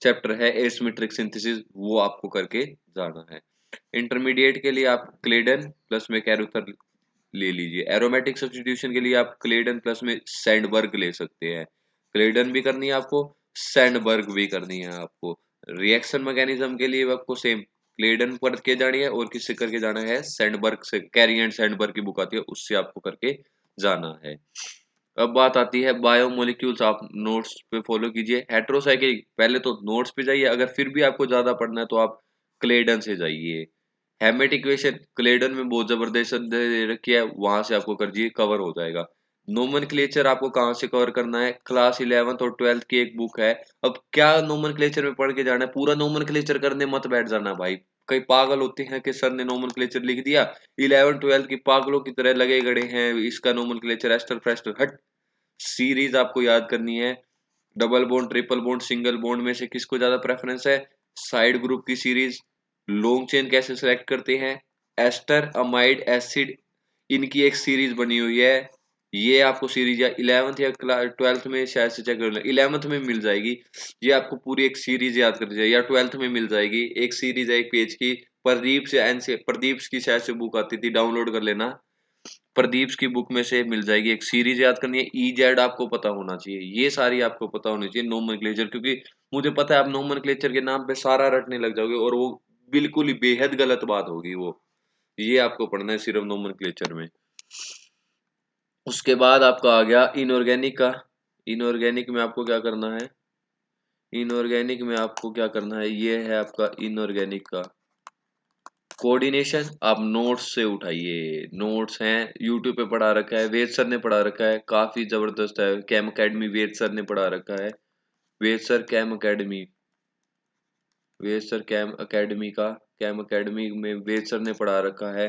चैप्टर है एसमेट्रिक सिंथेसिस, वो आपको करके जाना है। इंटरमीडिएट के लिए आप क्लेडन प्लस में कैरुथर ले लीजिए। एरोमेटिक सब्स्टिट्यूशन के लिए आप क्लेडन प्लस में सैंडबर्ग ले सकते हैं, क्लेडन भी करनी है आपको, सैंडबर्ग भी करनी है आपको। रिएक्शन मैकेनिज्म के लिए आपको सेम क्लेडन पर के जानी है, और किससे करके जाना है, सैंडबर्ग से, कैरी एंड सैंडबर्ग की बुक आती है उससे आपको करके जाना है। अब बात आती है बायोमोलिक्यूल्स, आप नोट्स पे फॉलो कीजिए। हेट्रोसाइक्लिक पहले तो नोट्स पे जाइए, अगर फिर भी आपको ज्यादा पढ़ना है तो आप क्लेडन से जाइए। हेमेट इक्वेशन क्लेडन में बहुत जबरदस्त दे रखी है, वहां से आपको कर दीजिए, कवर हो जाएगा। नोमेनक्लेचर आपको कहाँ से कवर करना है, क्लास 11th और 12th की एक बुक है। अब क्या नोमेनक्लेचर में पढ़ के जाना है, पूरा नोमेनक्लेचर करने मत बैठ जाना भाई। कई पागल होते हैं कि सर ने नोमेनक्लेचर लिख दिया, 11 12 की पागलों की तरह लगे गड़े हैं, इसका नोमेनक्लेचर एस्टर फ्रेस्टर हट। सीरीज आपको याद करनी है, double bond, triple bond, single bond में से किसको ज्यादा प्रेफरेंस है, साइड ग्रुप की सीरीज, लॉन्ग चेन कैसे सेलेक्ट करते हैं, एस्टर अमाइड एसिड, इनकी एक सीरीज बनी हुई है। ये आपको सीरीज या 11th या 12th में शायद से चेक कर लें, 11th में मिल जाएगी। ये आपको पूरी एक सीरीज याद करनी चाहिए, या 12th में मिल जाएगी। एक सीरीज है एक पेज की, प्रदीप से एन से, प्रदीप की शायद से बुक आती थी, डाउनलोड कर लेना। प्रदीप की बुक में से मिल जाएगी, एक सीरीज याद करनी है। ई जेड आपको पता होना चाहिए, ये सारी आपको पता होनी चाहिए नोमेनक्लेचर, क्योंकि मुझे पता है आप नोमेनक्लेचर के नाम पे सारा रटने लग जाओगे और वो बिल्कुल ही बेहद गलत बात होगी वो। ये आपको पढ़ना है सिर्फ नोमेनक्लेचर में। उसके बाद आपका आ गया इनऑर्गेनिक का। इनऑर्गेनिक में आपको क्या करना है, इनऑर्गेनिक में आपको क्या करना है, ये है आपका इनऑर्गेनिक का कोऑर्डिनेशन। आप नोट्स से उठाइए, नोट्स हैं यूट्यूब पे पढ़ा रखा है, वेद सर ने पढ़ा रखा है, काफी जबरदस्त है। कैम अकेडमी वेद सर ने पढ़ा रखा है, वेद सर कैम अकेडमी, वेद सर कैम अकेडमी का, कैम अकेडमी में वेद सर ने पढ़ा रखा है।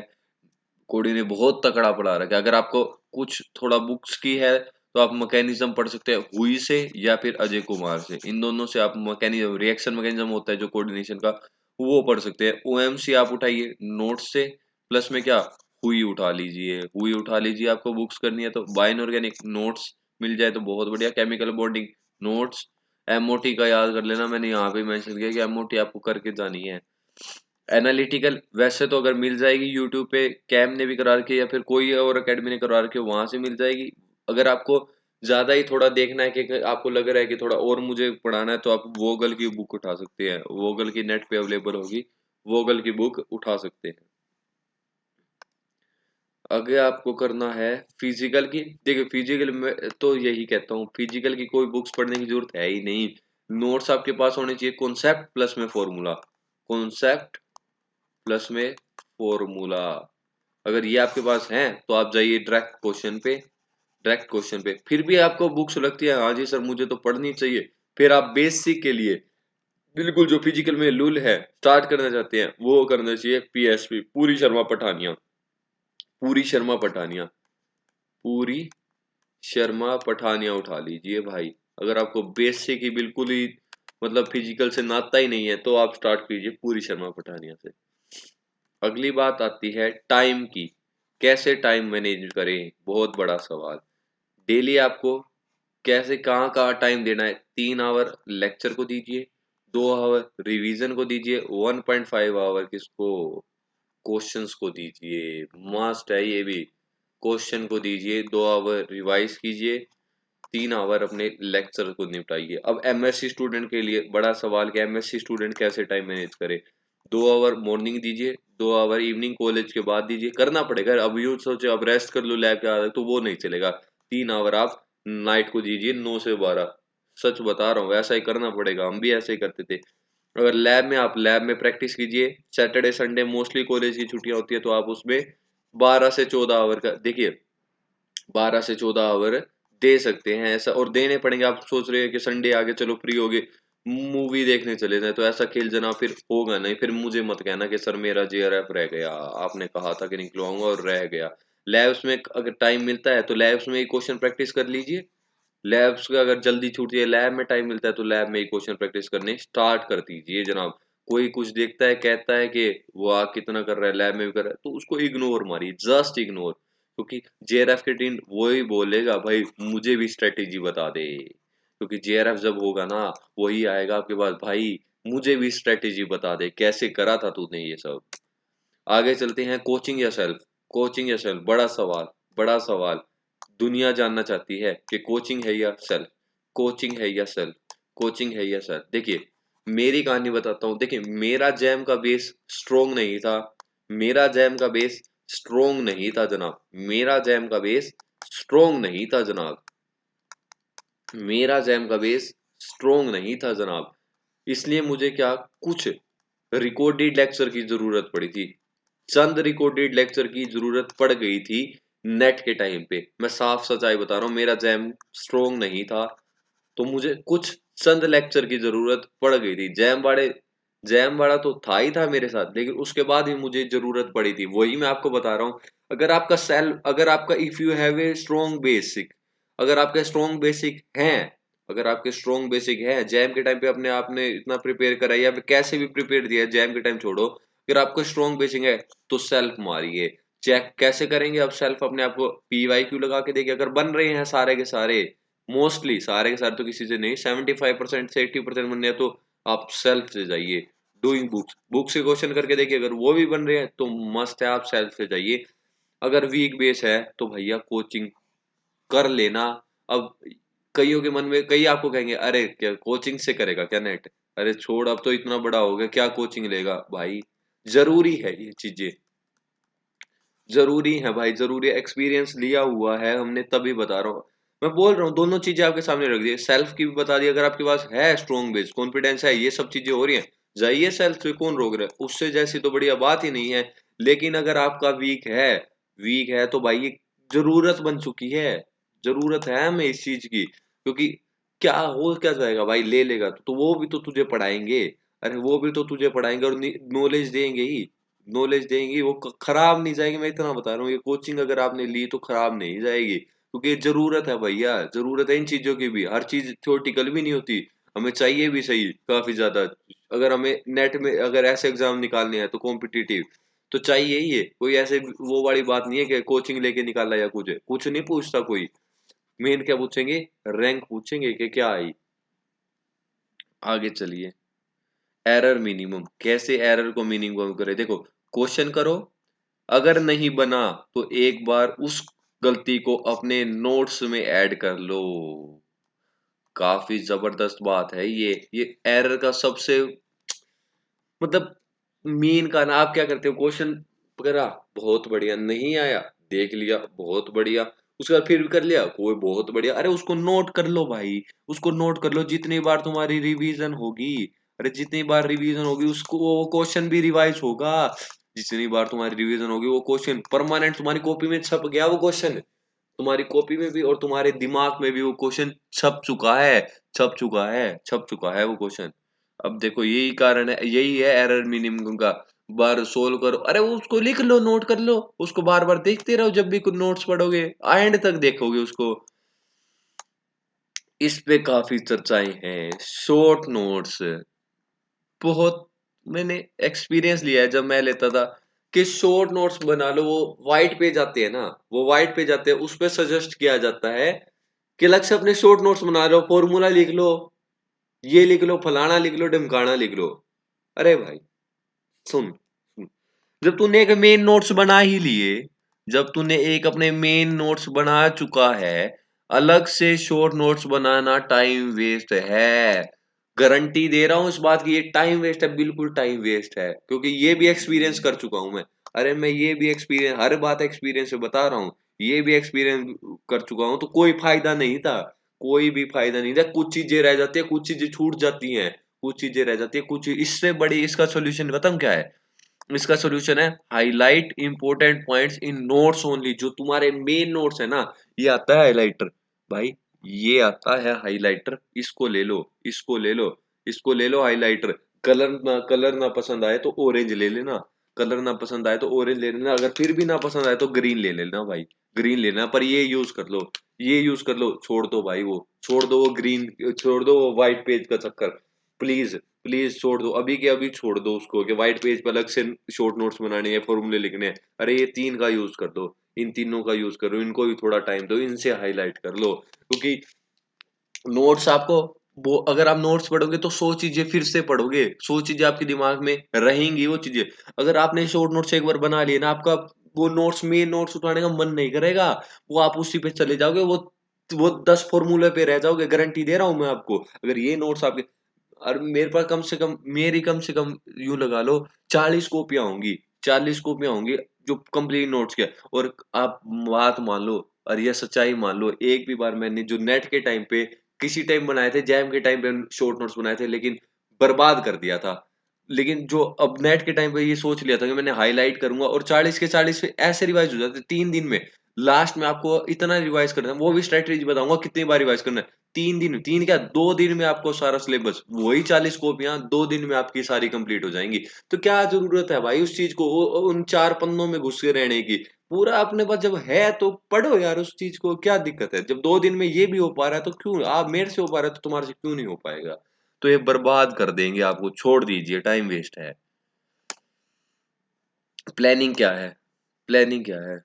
कोडी ने बहुत तगड़ा पढ़ा रखा है। अगर आपको कुछ थोड़ा बुक्स की है तो आप मैकेनिज्म पढ़ सकते हैं हुई से या फिर अजय कुमार से, इन दोनों से आप मैकेनिज्म, रिएक्शन मैकेनिज्म होता है जो कोऑर्डिनेशन का, वो पढ़ सकते हैं। ओएमसी आप उठाइए नोट्स से, प्लस में क्या, हुई उठा लीजिए, हुई उठा लीजिए। आपको बुक्स करनी है तो बाय इनऑर्गेनिक नोट्स मिल जाए तो बहुत बढ़िया। केमिकल बॉन्डिंग नोट्स, एमओटी का याद कर लेना, मैंने यहाँ पे मेंशन किया कि एमओटी आपको करके जानी है। एनालिटिकल वैसे तो अगर मिल जाएगी यूट्यूब पे, कैम ने भी करा रखी है या फिर कोई और एकेडमी ने करवा रखी है, वहां से मिल जाएगी। अगर आपको ज्यादा ही थोड़ा देखना है कि आपको लग रहा है कि थोड़ा और मुझे पढ़ाना है, तो आप वोगल की बुक उठा सकते हैं, वोगल की नेट पे अवेलेबल होगी, वोगल की बुक उठा सकते हैं। अगर आपको करना है फिजिकल की, देखिए फिजिकल में तो यही कहता हूँ, फिजिकल की कोई बुक्स पढ़ने की जरूरत है ही नहीं। नोट्स आपके पास होने चाहिए, कॉन्सेप्ट प्लस में फॉर्मूला, कॉन्सेप्ट प्लस में फॉर्मूला। अगर ये आपके पास है तो आप जाइए डायरेक्ट क्वेश्चन पे, डायरेक्ट क्वेश्चन पे। फिर भी आपको बुक्स लगती है हाँ जी सर मुझे तो पढ़नी चाहिए, फिर आप बेसिक के लिए बिल्कुल जो फिजिकल में लुल है स्टार्ट करना चाहते हैं, वो करना चाहिए पीएसपी, पूरी शर्मा पठानिया, पूरी शर्मा पठानिया, पूरी शर्मा पठानिया उठा लीजिए भाई। अगर आपको बेसिक ही बिल्कुल ही मतलब फिजिकल से नाता ही नहीं है तो आप स्टार्ट कीजिए पूरी शर्मा पठानिया से। अगली बात आती है टाइम की, कैसे टाइम मैनेज करें, बहुत बड़ा सवाल। डेली आपको कैसे कहाँ कहाँ टाइम देना है, 3 आवर लेक्चर को दीजिए, 2 आवर रिवीजन को दीजिए, 1.5 आवर किसको, क्वेश्चंस को दीजिए, मस्ट है ये भी। क्वेश्चन को दीजिए, 2 आवर रिवाइज कीजिए, 3 आवर अपने लेक्चर को निपटाइए। अब एमएससी स्टूडेंट के लिए बड़ा सवाल कि एमएससी स्टूडेंट कैसे टाइम मैनेज करे। 2 आवर मॉर्निंग दीजिए, 2 आवर इवनिंग कॉलेज के बाद दीजिए, करना पड़ेगा। अब यूँ सोचे अब रेस्ट कर लो लैब के आ तो वो नहीं चलेगा। 3 आवर आप नाइट को दीजिए 9 से 12, सच बता रहा हूँ ऐसा ही करना पड़ेगा, हम भी ऐसे ही करते थे। अगर लैब में, आप लैब में प्रैक्टिस कीजिए, सैटरडे संडे मोस्टली कॉलेज की छुट्टियां होती है तो आप उसमें 12 से 14 आवर का देखिए, 12 से 14 आवर दे सकते हैं ऐसा, और देने पड़ेंगे। आप सोच रहे हैं कि संडे आगे चलो फ्री हो गए मूवी देखने चले जाए, तो ऐसा खेल जना फिर होगा नहीं। फिर मुझे मत कहना कि सर मेरा जेआरएफ रह गया, आपने कहा था कि निकलवाऊंगा और रह गया। लैब्स में अगर टाइम मिलता है तो लैब्स में ही क्वेश्चन प्रैक्टिस कर लीजिए। लैब्स का अगर जल्दी छूटती है, लैब में टाइम मिलता है तो लैब में ही क्वेश्चन प्रैक्टिस करने स्टार्ट कर दीजिए जनाब। कोई कुछ देखता है कहता है कि वो आप कितना कर रहा है लैब में भी कर रहा है, तो उसको इग्नोर मारिए, जस्ट इग्नोर। क्योंकि जेआरएफ के टीम वही बोलेगा भाई मुझे भी स्ट्रेटेजी बता दे, क्योंकि जेआरएफ जब होगा ना वही आएगा आपके पास, भाई मुझे भी स्ट्रेटेजी बता दे कैसे करा था तूने ये सब। आगे चलते हैं, कोचिंग या सेल्फ, कोचिंग या सेल्फ, बड़ा सवाल, बड़ा सवाल। दुनिया जानना चाहती है कि कोचिंग है या सेल्फ, कोचिंग है या सेल्फ, कोचिंग है या सेल्फ। देखिए मेरी कहानी बताता हूँ, देखिए मेरा जैम का बेस स्ट्रोंग नहीं था, मेरा जैम का बेस स्ट्रोंग नहीं था जनाब, मेरा जैम का बेस स्ट्रोंग नहीं था जनाब, मेरा जैम का बेस स्ट्रोंग नहीं था जनाब। इसलिए मुझे क्या, कुछ रिकॉर्डेड लेक्चर की जरूरत पड़ी थी, चंद रिकॉर्डेड लेक्चर की जरूरत पड़ गई थी। नेट के टाइम पे मैं साफ सच्चाई बता रहा हूँ, मेरा जैम स्ट्रोंग नहीं था, तो मुझे कुछ चंद लेक्चर की जरूरत पड़ गई थी। जैम वाला तो था ही था मेरे साथ, लेकिन उसके बाद भी मुझे जरूरत पड़ी थी। वही मैं आपको बता रहा हूँ, अगर आपका if you have a strong basic, अगर आपके स्ट्रॉन्ग बेसिक हैं, अगर आपके स्ट्रॉन्ग बेसिक है, जैम के टाइम पे अपने आपने इतना प्रिपेयर करा है या फिर कैसे भी प्रिपेयर दिया है, जैम के टाइम छोड़ो, अगर आपको स्ट्रॉन्ग बेसिक है तो सेल्फ मारिए। चेक कैसे करेंगे आप सेल्फ? अपने आप को PYQ लगा के देखिए, अगर बन रहे हैं सारे के सारे, मोस्टली सारे के सारे तो किसी से नहीं, 75% से 80% बनने हैं, तो आप सेल्फ से जाइए। डूइंग बुक्स के क्वेश्चन करके देखिए, अगर वो भी बन रहे हैं तो मस्त है, आप सेल्फ से जाइए। अगर वीक बेस है तो भैया कोचिंग कर लेना। अब कईयों के मन में कई आपको कहेंगे, अरे क्या कोचिंग से करेगा क्या नेट? अरे छोड़, अब तो इतना बड़ा हो गया, क्या कोचिंग लेगा भाई? जरूरी है ये चीजें, जरूरी है भाई, जरूरी है। एक्सपीरियंस लिया हुआ है हमने तभी बता रहा हूँ। मैं बोल रहा हूँ दोनों चीजें आपके सामने रख दी, सेल्फ की भी बता दी। अगर आपके पास है स्ट्रॉन्ग बेस, कॉन्फिडेंस है, ये सब चीजें हो रही हैं, जाइए सेल्फ से, कौन रोक रहा है? उससे जैसी तो बढ़िया बात ही नहीं है। लेकिन अगर आपका वीक है तो भाई ये जरूरत बन चुकी है, जरूरत है हमें इस चीज की, क्योंकि क्या हो क्या जाएगा भाई, ले लेगा तो वो भी तो तुझे पढ़ाएंगे। अरे वो भी तो तुझे पढ़ाएंगे और नॉलेज देंगे ही, नॉलेज देंगी, वो खराब नहीं जाएगी। मैं इतना बता रहा हूँ, ये कोचिंग अगर आपने ली तो खराब नहीं जाएगी, क्योंकि ये जरूरत है भैया, जरूरत है इन चीजों की भी। हर चीज थ्योरेटिकल भी नहीं होती, हमें चाहिए भी सही काफी ज्यादा। अगर हमें नेट में अगर ऐसे एग्जाम निकालने हैं तो कॉम्पिटिटिव, तो चाहिए ही। ये कोई ऐसे वो वाली बात नहीं है कि कोचिंग लेके निकाला या कुछ कुछ नहीं पूछता कोई। मेन क्या पूछेंगे? रैंक पूछेंगे कि क्या आई। आगे चलिए, एरर मिनिमम, कैसे एरर को मिनिमम करे? देखो, क्वेश्चन करो, अगर नहीं बना तो एक बार उस गलती को अपने नोट्स में ऐड कर लो। काफी जबरदस्त बात है ये एरर का सबसे मतलब मीन का ना। आप क्या करते हो, क्वेश्चन करा, बहुत बढ़िया, नहीं आया, देख लिया, बहुत बढ़िया, उसके बाद फिर भी कर लिया, कोई बहुत बढ़िया, अरे उसको नोट कर लो भाई, उसको नोट कर लो। जितनी बार तुम्हारी रिवीजन होगी, अरे जितनी बार रिवीजन होगी उसको वो क्वेश्चन भी रिवाइज होगा। जितनी बार तुम्हारी रिवीजन होगी वो क्वेश्चन परमानेंट तुम्हारी कॉपी में छप गया, वो क्वेश्चन तुम्हारी कॉपी में भी और तुम्हारे दिमाग में भी वो क्वेश्चन छप चुका है, छप चुका है वो क्वेश्चन। अब देखो यही कारण है, यही है एरर मिनिमम का। बार सोल्व करो, अरे उसको लिख लो, नोट कर लो, उसको बार बार देखते रहो, जब भी कुछ नोट्स पढ़ोगे एंड तक देखोगे उसको। इस पे काफी चर्चाएं हैं, शॉर्ट नोट्स। बहुत मैंने एक्सपीरियंस लिया है जब मैं लेता था कि शॉर्ट नोट्स बना लो। वो व्हाइट पेज आते हैं ना, वो व्हाइट पेज आते हैं, उस पे सजेस्ट किया जाता है कि अलग से अपने शॉर्ट नोट्स बना लो, फॉर्मूला लिख लो, ये लिख लो, फलाना लिख लो, ढमकाना लिख लो। अरे भाई सुन सुन, जब तूने एक मेन नोट्स बना ही लिए, जब तूने एक अपने मेन नोट्स बना चुका है, अलग से शॉर्ट नोट्स बनाना टाइम वेस्ट है। गारंटी दे रहा हूं इस बात की, ये टाइम वेस्ट है, बिल्कुल टाइम वेस्ट है, क्योंकि ये भी एक्सपीरियंस कर चुका हूं मैं। अरे मैं ये भी एक्सपीरियंस, हर बात एक्सपीरियंस से बता रहा हूँ, ये भी एक्सपीरियंस कर चुका हूं, तो कोई फायदा नहीं था, कोई भी फायदा नहीं था। कुछ चीजें रह जाती है, कुछ चीजें छूट जाती हैं, कुछ चीजें रह जाती है, कुछ इससे बड़ी इसका सोल्यूशन बताऊं क्या है? इसका सॉल्यूशन है highlight important points in notes only. जो तुम्हारे मेन नोट्स है ना, ये आता है हाइलाइटर भाई, ये आता है हाइलाइटर, इसको ले लो, इसको ले लो, इसको ले लो हाइलाइटर। कलर ना पसंद आए तो ऑरेंज ले लेना, कलर ना पसंद आए तो ऑरेंज ले लेना, अगर फिर भी ना पसंद आए तो ग्रीन ले लेना भाई, ग्रीन लेना। पर ये यूज कर लो, ये यूज कर लो, छोड़ दो भाई वो, छोड़ दो वो ग्रीन, छोड़ दो वो व्हाइट पेज का चक्कर, प्लीज प्लीज छोड़ दो, अभी के अभी छोड़ दो उसको कि व्हाइट पेज पर अलग से शॉर्ट नोट्स बनाने हैं, फॉर्मूले लिखने हैं। अरे ये तीन का यूज कर दो, इन तीनों का यूज करो, इनको भी थोड़ा टाइम दो, इनसे हाईलाइट कर लो, क्योंकि नोट्स आपको, वो अगर आप नोट्स पढ़ोगे तो 100 चीजें फिर से पढ़ोगे, 100 चीजें आपके दिमाग में रहेंगी वो चीजें। अगर आपने शॉर्ट नोट्स एक बार बना लिए ना, आपका वो नोट्स, मेन नोट्स उठाने का मन नहीं करेगा, वो आप उसी पे चले जाओगे, वो 10 फॉर्मूले पे रह जाओगे, गारंटी दे रहा हूं मैं आपको। अगर ये नोट्स आपके, और मेरे पास कम से कम यूं लगा लो 40 कॉपियां होंगी, 40 कॉपियां होंगी जो कंप्लीट नोट्स के। और आप बात मान लो, और ये सच्चाई मान लो, एक भी बार मैंने जो नेट के टाइम पे किसी टाइम बनाए थे, जैम के टाइम पे शॉर्ट नोट्स बनाए थे, लेकिन बर्बाद कर दिया था। लेकिन जो अब नेट के टाइम पे ये सोच लिया था कि मैंने हाईलाइट करूंगा, और 40 के 40 ऐसे रिवाइज हो जाते 3 दिन में। लास्ट में आपको इतना रिवाइज करना है, वो भी स्ट्रेटेजी बताऊंगा कितनी बार रिवाइज करना है। 3 दिन, 2 दिन में आपको सारा सिलेबस, वही 40 कॉपियां 2 दिन में आपकी सारी कंप्लीट हो जाएंगी। तो क्या जरूरत है भाई उस चीज को उन 4 पन्नों में घुस के रहने की। पूरा अपने पास जब है तो पढ़ो यार उस चीज को, क्या दिक्कत है। जब 2 दिन में ये भी हो पा रहा है तो क्यों, आप मेरे से हो पा रहा है तो तुम्हारे से क्यों नहीं हो पाएगा। तो ये बर्बाद कर देंगे आपको, छोड़ दीजिए, टाइम वेस्ट है। प्लानिंग क्या है, प्लानिंग क्या है,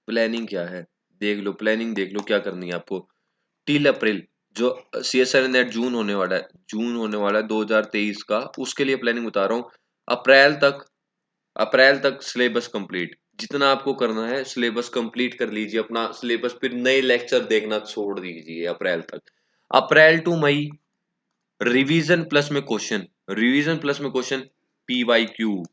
प्लानिंग क्या है, देख लो प्लानिंग, देख लो क्या करनी है आपको। टिल अप्रैल, जो सीएसआर नेट जून होने वाला है, जून होने वाला है 2023 का, उसके लिए प्लानिंग बता रहा हूँ। अप्रैल तक, अप्रैल तक सिलेबस कंप्लीट, जितना आपको करना है सिलेबस कंप्लीट कर लीजिए अपना सिलेबस, फिर नए लेक्चर देखना छोड़ दीजिए अप्रैल तक। अप्रैल टू मई रिवीजन प्लस में क्वेश्चन, रिवीजन प्लस में क्वेश्चन, पीवाईक्यू,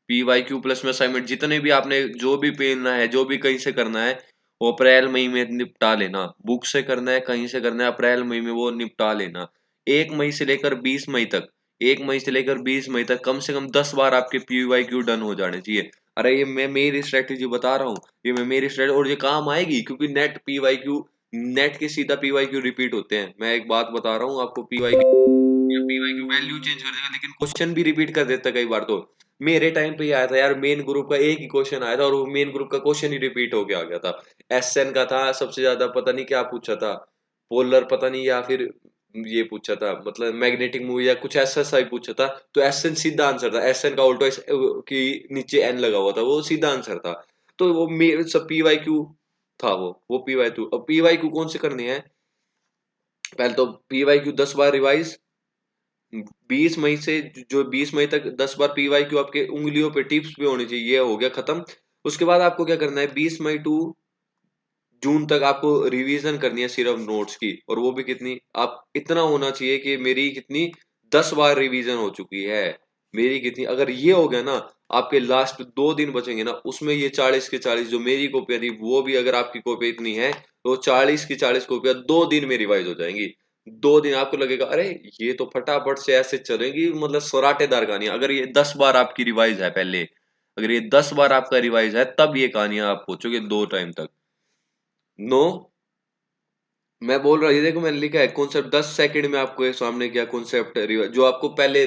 पीवाईक्यू प्लस में असाइनमेंट, जितने भी आपने जो भी पेलना है, जो भी कहीं से करना है, वो अप्रैल मई में निपटा लेना। बुक से करना है, कहीं से करना है, अप्रैल मई में वो निपटा लेना। 1 मई से लेकर 20 मई तक, 1 मई से लेकर 20 मई तक कम से कम 10 बार आपके पीवाईक्यू डन हो जाने चाहिए। अरे ये मैं मेरी स्ट्रेटेजी बता रहा हूँ, ये मैं मेरी स्ट्रेटेजी, और ये काम आएगी क्योंकि नेट पीवाईक्यू, नेट के सीधा पीवाईक्यू रिपीट होते हैं। मैं एक बात बता रहा हूँ आपको, पीवाईक्यू पीवाई की वैल्यू चेंज कर देगा लेकिन क्वेश्चन भी रिपीट कर देता है कई बार। तो मेरे टाइम पे ही आया था यार, मेन ग्रुप का एक ही क्वेश्चन आया था और वो मेन ग्रुप का क्वेश्चन ही रिपीट होके आ गया था। एसएन का था सबसे ज्यादा, पता नहीं क्या पूछा था, पोलर पता नहीं, या फिर ये पूछा था मतलब मैग्नेटिक मूव या कुछ ऐसा सा ही पूछा था। तो एसएन सीधा आंसर था, एसएन का उल्टा की नीचे एन लगा हुआ था, वो सीधा आंसर था। तो वो सब पीवाई क्यू था, वो पीवाई क्यू। अब पीवाई क्यू कौन से करने हैं, पहले तो पीवाई क्यू 10 बार रिवाइज, 20 मई से, जो 20 मई तक 10 बार पीवाई क्यू आपके उंगलियों पे टिप्स पे होनी चाहिए, ये हो गया खत्म। उसके बाद आपको क्या करना है, 20 मई टू जून तक आपको रिवीजन करनी है सिर्फ नोट्स की, और वो भी कितनी, आप इतना होना चाहिए कि मेरी कितनी 10 बार रिवीजन हो चुकी है, मेरी कितनी, अगर ये हो गया ना, आपके लास्ट 2 दिन बचेंगे ना, उसमें ये 40 के 40 जो मेरी कॉपियां थी, वो भी अगर आपकी कॉपी इतनी है तो 40 की 40 कॉपियां 2 दिन में रिवाइज हो जाएंगी। 2 दिन आपको लगेगा अरे ये तो फटाफट से ऐसे चलेगी, मतलब सराटेदार कहानी। अगर ये 10 बार आपकी रिवाइज है पहले, अगर ये 10 बार आपका रिवाइज है तब ये कहानियां आप पहुंचोगे 2 टाइम तक। नो, मैं बोल रहा हूँ, ये देखो मैंने लिखा है कॉन्सेप्ट, 10 सेकंड में आपको ये सामने क्या कॉन्सेप्ट रिवाइज, जो आपको पहले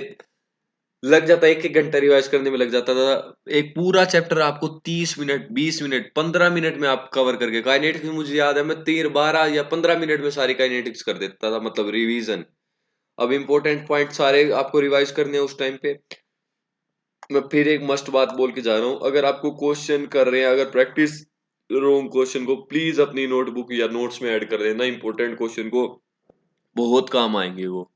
लग जाता है 1 1 घंटा रिवाइज करने में लग जाता था, एक पूरा चैप्टर आपको 30 मिनट, 20 मिनट, 15 मिनट में आप कवर करके, काइनेटिक्स मुझे याद है मैं 12 या 15 मिनट में सारी काइनेटिक्स कर देता था, मतलब रिवीजन। अब इंपॉर्टेंट पॉइंट सारे आपको रिवाइज करने हैं उस टाइम पे। मैं फिर एक मस्ट बात बोल के जा रहा हूँ, अगर आपको क्वेश्चन कर रहे हैं, अगर प्रैक्टिस रॉन्ग क्वेश्चन को, प्लीज अपनी नोटबुक या नोट्स में ऐड कर देना इंपॉर्टेंट क्वेश्चन को, बहुत काम आएंगे वो।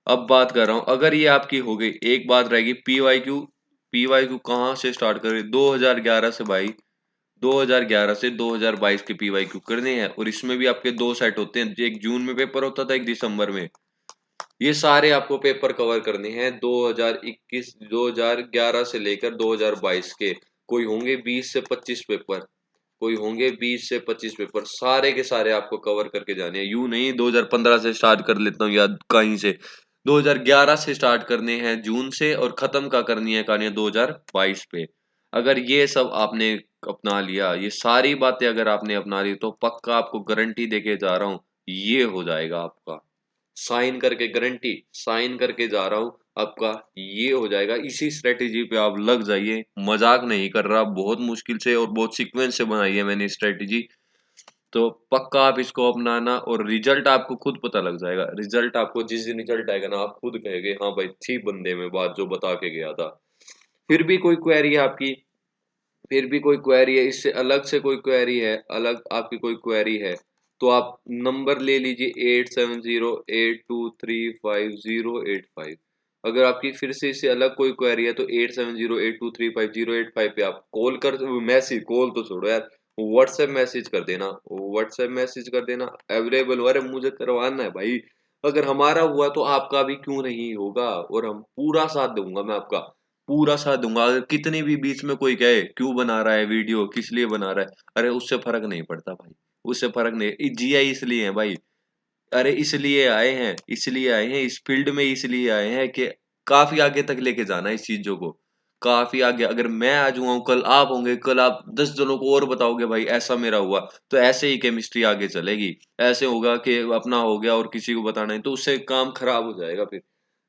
अब बात कर रहा हूँ, अगर ये आपकी हो गई, एक बात रहेगी पीवाईक्यू, पीवाईक्यू कहाँ से स्टार्ट करें, 2011 से भाई, 2011 से 2022 के पीवाईक्यू करने हैं, और इसमें भी आपके 2 सेट होते हैं, एक जून में पेपर होता था, एक दिसंबर में। ये सारे आपको पेपर कवर करने हैं 2021, 2011 से लेकर 2022 के। कोई होंगे 20 से 25 पेपर, कोई होंगे 20 से 25 पेपर, सारे के सारे आपको कवर करके जाने हैं। यूं नहीं 2015 से स्टार्ट कर लेता हूँ या कहीं से, 2011 से स्टार्ट करने हैं जून से, और खत्म का करनी है कहानियां 2022 पे। अगर ये सब आपने अपना लिया, ये सारी बातें अगर आपने अपना ली, तो पक्का आपको गारंटी देके जा रहा हूँ, ये हो जाएगा आपका, साइन करके गारंटी, साइन करके जा रहा हूँ आपका, ये हो जाएगा। इसी स्ट्रेटेजी पे आप लग जाइए, मजाक नहीं कर रहा, बहुत मुश्किल से और बहुत सीक्वेंस से बनाई है मैंने स्ट्रेटेजी। तो पक्का आप इसको अपनाना, और रिजल्ट आपको खुद पता लग जाएगा। रिजल्ट आपको जिस दिन रिजल्ट आएगा ना, आप खुद कहेंगे हाँ भाई थी बंदे में बात जो बता के गया था। फिर भी कोई क्वेरी है आपकी, फिर भी कोई क्वेरी है, इससे अलग से कोई क्वेरी है, अलग आपकी कोई क्वेरी है, तो आप नंबर ले लीजिए 8708235085। अगर आपकी फिर से इससे अलग कोई क्वेरी है तो 8708235085 पे आप कॉल कर, मैसेज, कॉल तो छोड़ो यार, व्हाट्सएप मैसेज कर देना, व्हाट्सएप मैसेज कर देना, अवेलेबल हो। अरे मुझे करवाना है भाई, अगर हमारा हुआ तो आपका भी क्यों नहीं होगा, और हम पूरा साथ दूंगा, मैं आपका पूरा साथ दूंगा। अगर कितनी भी बीच में कोई कहे क्यों बना रहा है वीडियो, किस लिए बना रहा है, अरे उससे फर्क नहीं पड़ता भाई, उससे फर्क नहीं, जीआई इसलिए है भाई, अरे इसलिए आए हैं, इसलिए आए हैं इस फील्ड में, इसलिए आए हैं कि काफी आगे तक लेके जाना है इस चीजों को, काफ़ी आगे, अगर मैं आज हुआ हूँ, कल आप होंगे, कल आप 10 जनों को और बताओगे भाई ऐसा मेरा हुआ, तो ऐसे ही केमिस्ट्री आगे चलेगी। ऐसे होगा कि अपना हो गया और किसी को बताना है, तो उससे काम खराब हो जाएगा फिर।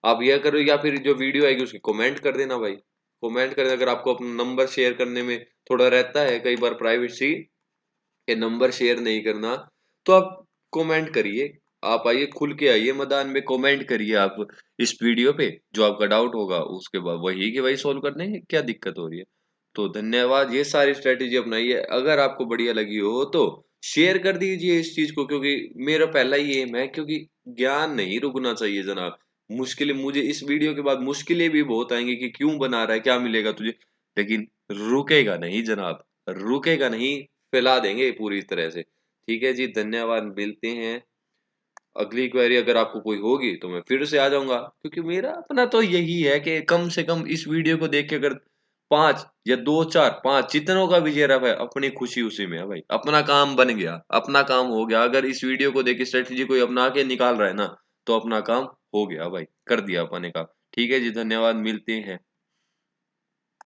आप यह करो, या फिर जो वीडियो आएगी उसकी कमेंट कर देना भाई। कमेंट कर देना, अगर आपको अपना नंबर शेयर करने में थोड़ा रहता है कई बार प्राइवेसी, के नंबर शेयर नहीं करना, तो आप कमेंट करिए। आप आइए, खुल के आइए मैदान में, कमेंट करिए आप इस वीडियो पे, जो आपका डाउट होगा उसके बाद वही के वही सॉल्व करने हैं, क्या दिक्कत हो रही है। तो धन्यवाद, ये सारी स्ट्रैटेजी अपनाइए। अगर आपको बढ़िया लगी हो तो शेयर कर दीजिए इस चीज़ को, क्योंकि मेरा पहला ही एम है, क्योंकि ज्ञान नहीं रुकना चाहिए जनाब। मुश्किलें, मुझे इस वीडियो के बाद मुश्किलें भी बहुत आएँगी कि क्यों बना रहा है, क्या मिलेगा तुझे? लेकिन रुकेगा नहीं जनाब, रुकेगा नहीं, फैला देंगे पूरी तरह से। ठीक है जी, धन्यवाद, मिलते हैं। अगली क्वेरी अगर आपको कोई होगी तो मैं फिर से आ जाऊँगा, क्योंकि मेरा अपना तो यही है कि कम से कम इस वीडियो को देख के अगर 5 या 2, 4, 5 जितनों का भी चेहरा है, अपनी खुशी उसी में है भाई। अपना काम बन गया, अपना काम हो गया। अगर इस वीडियो को देख के स्ट्रैटेजी कोई अपना के निकाल रहा है ना, तो अपना काम हो गया भाई, कर दिया अपने काम। ठीक है जी, धन्यवाद, मिलते हैं।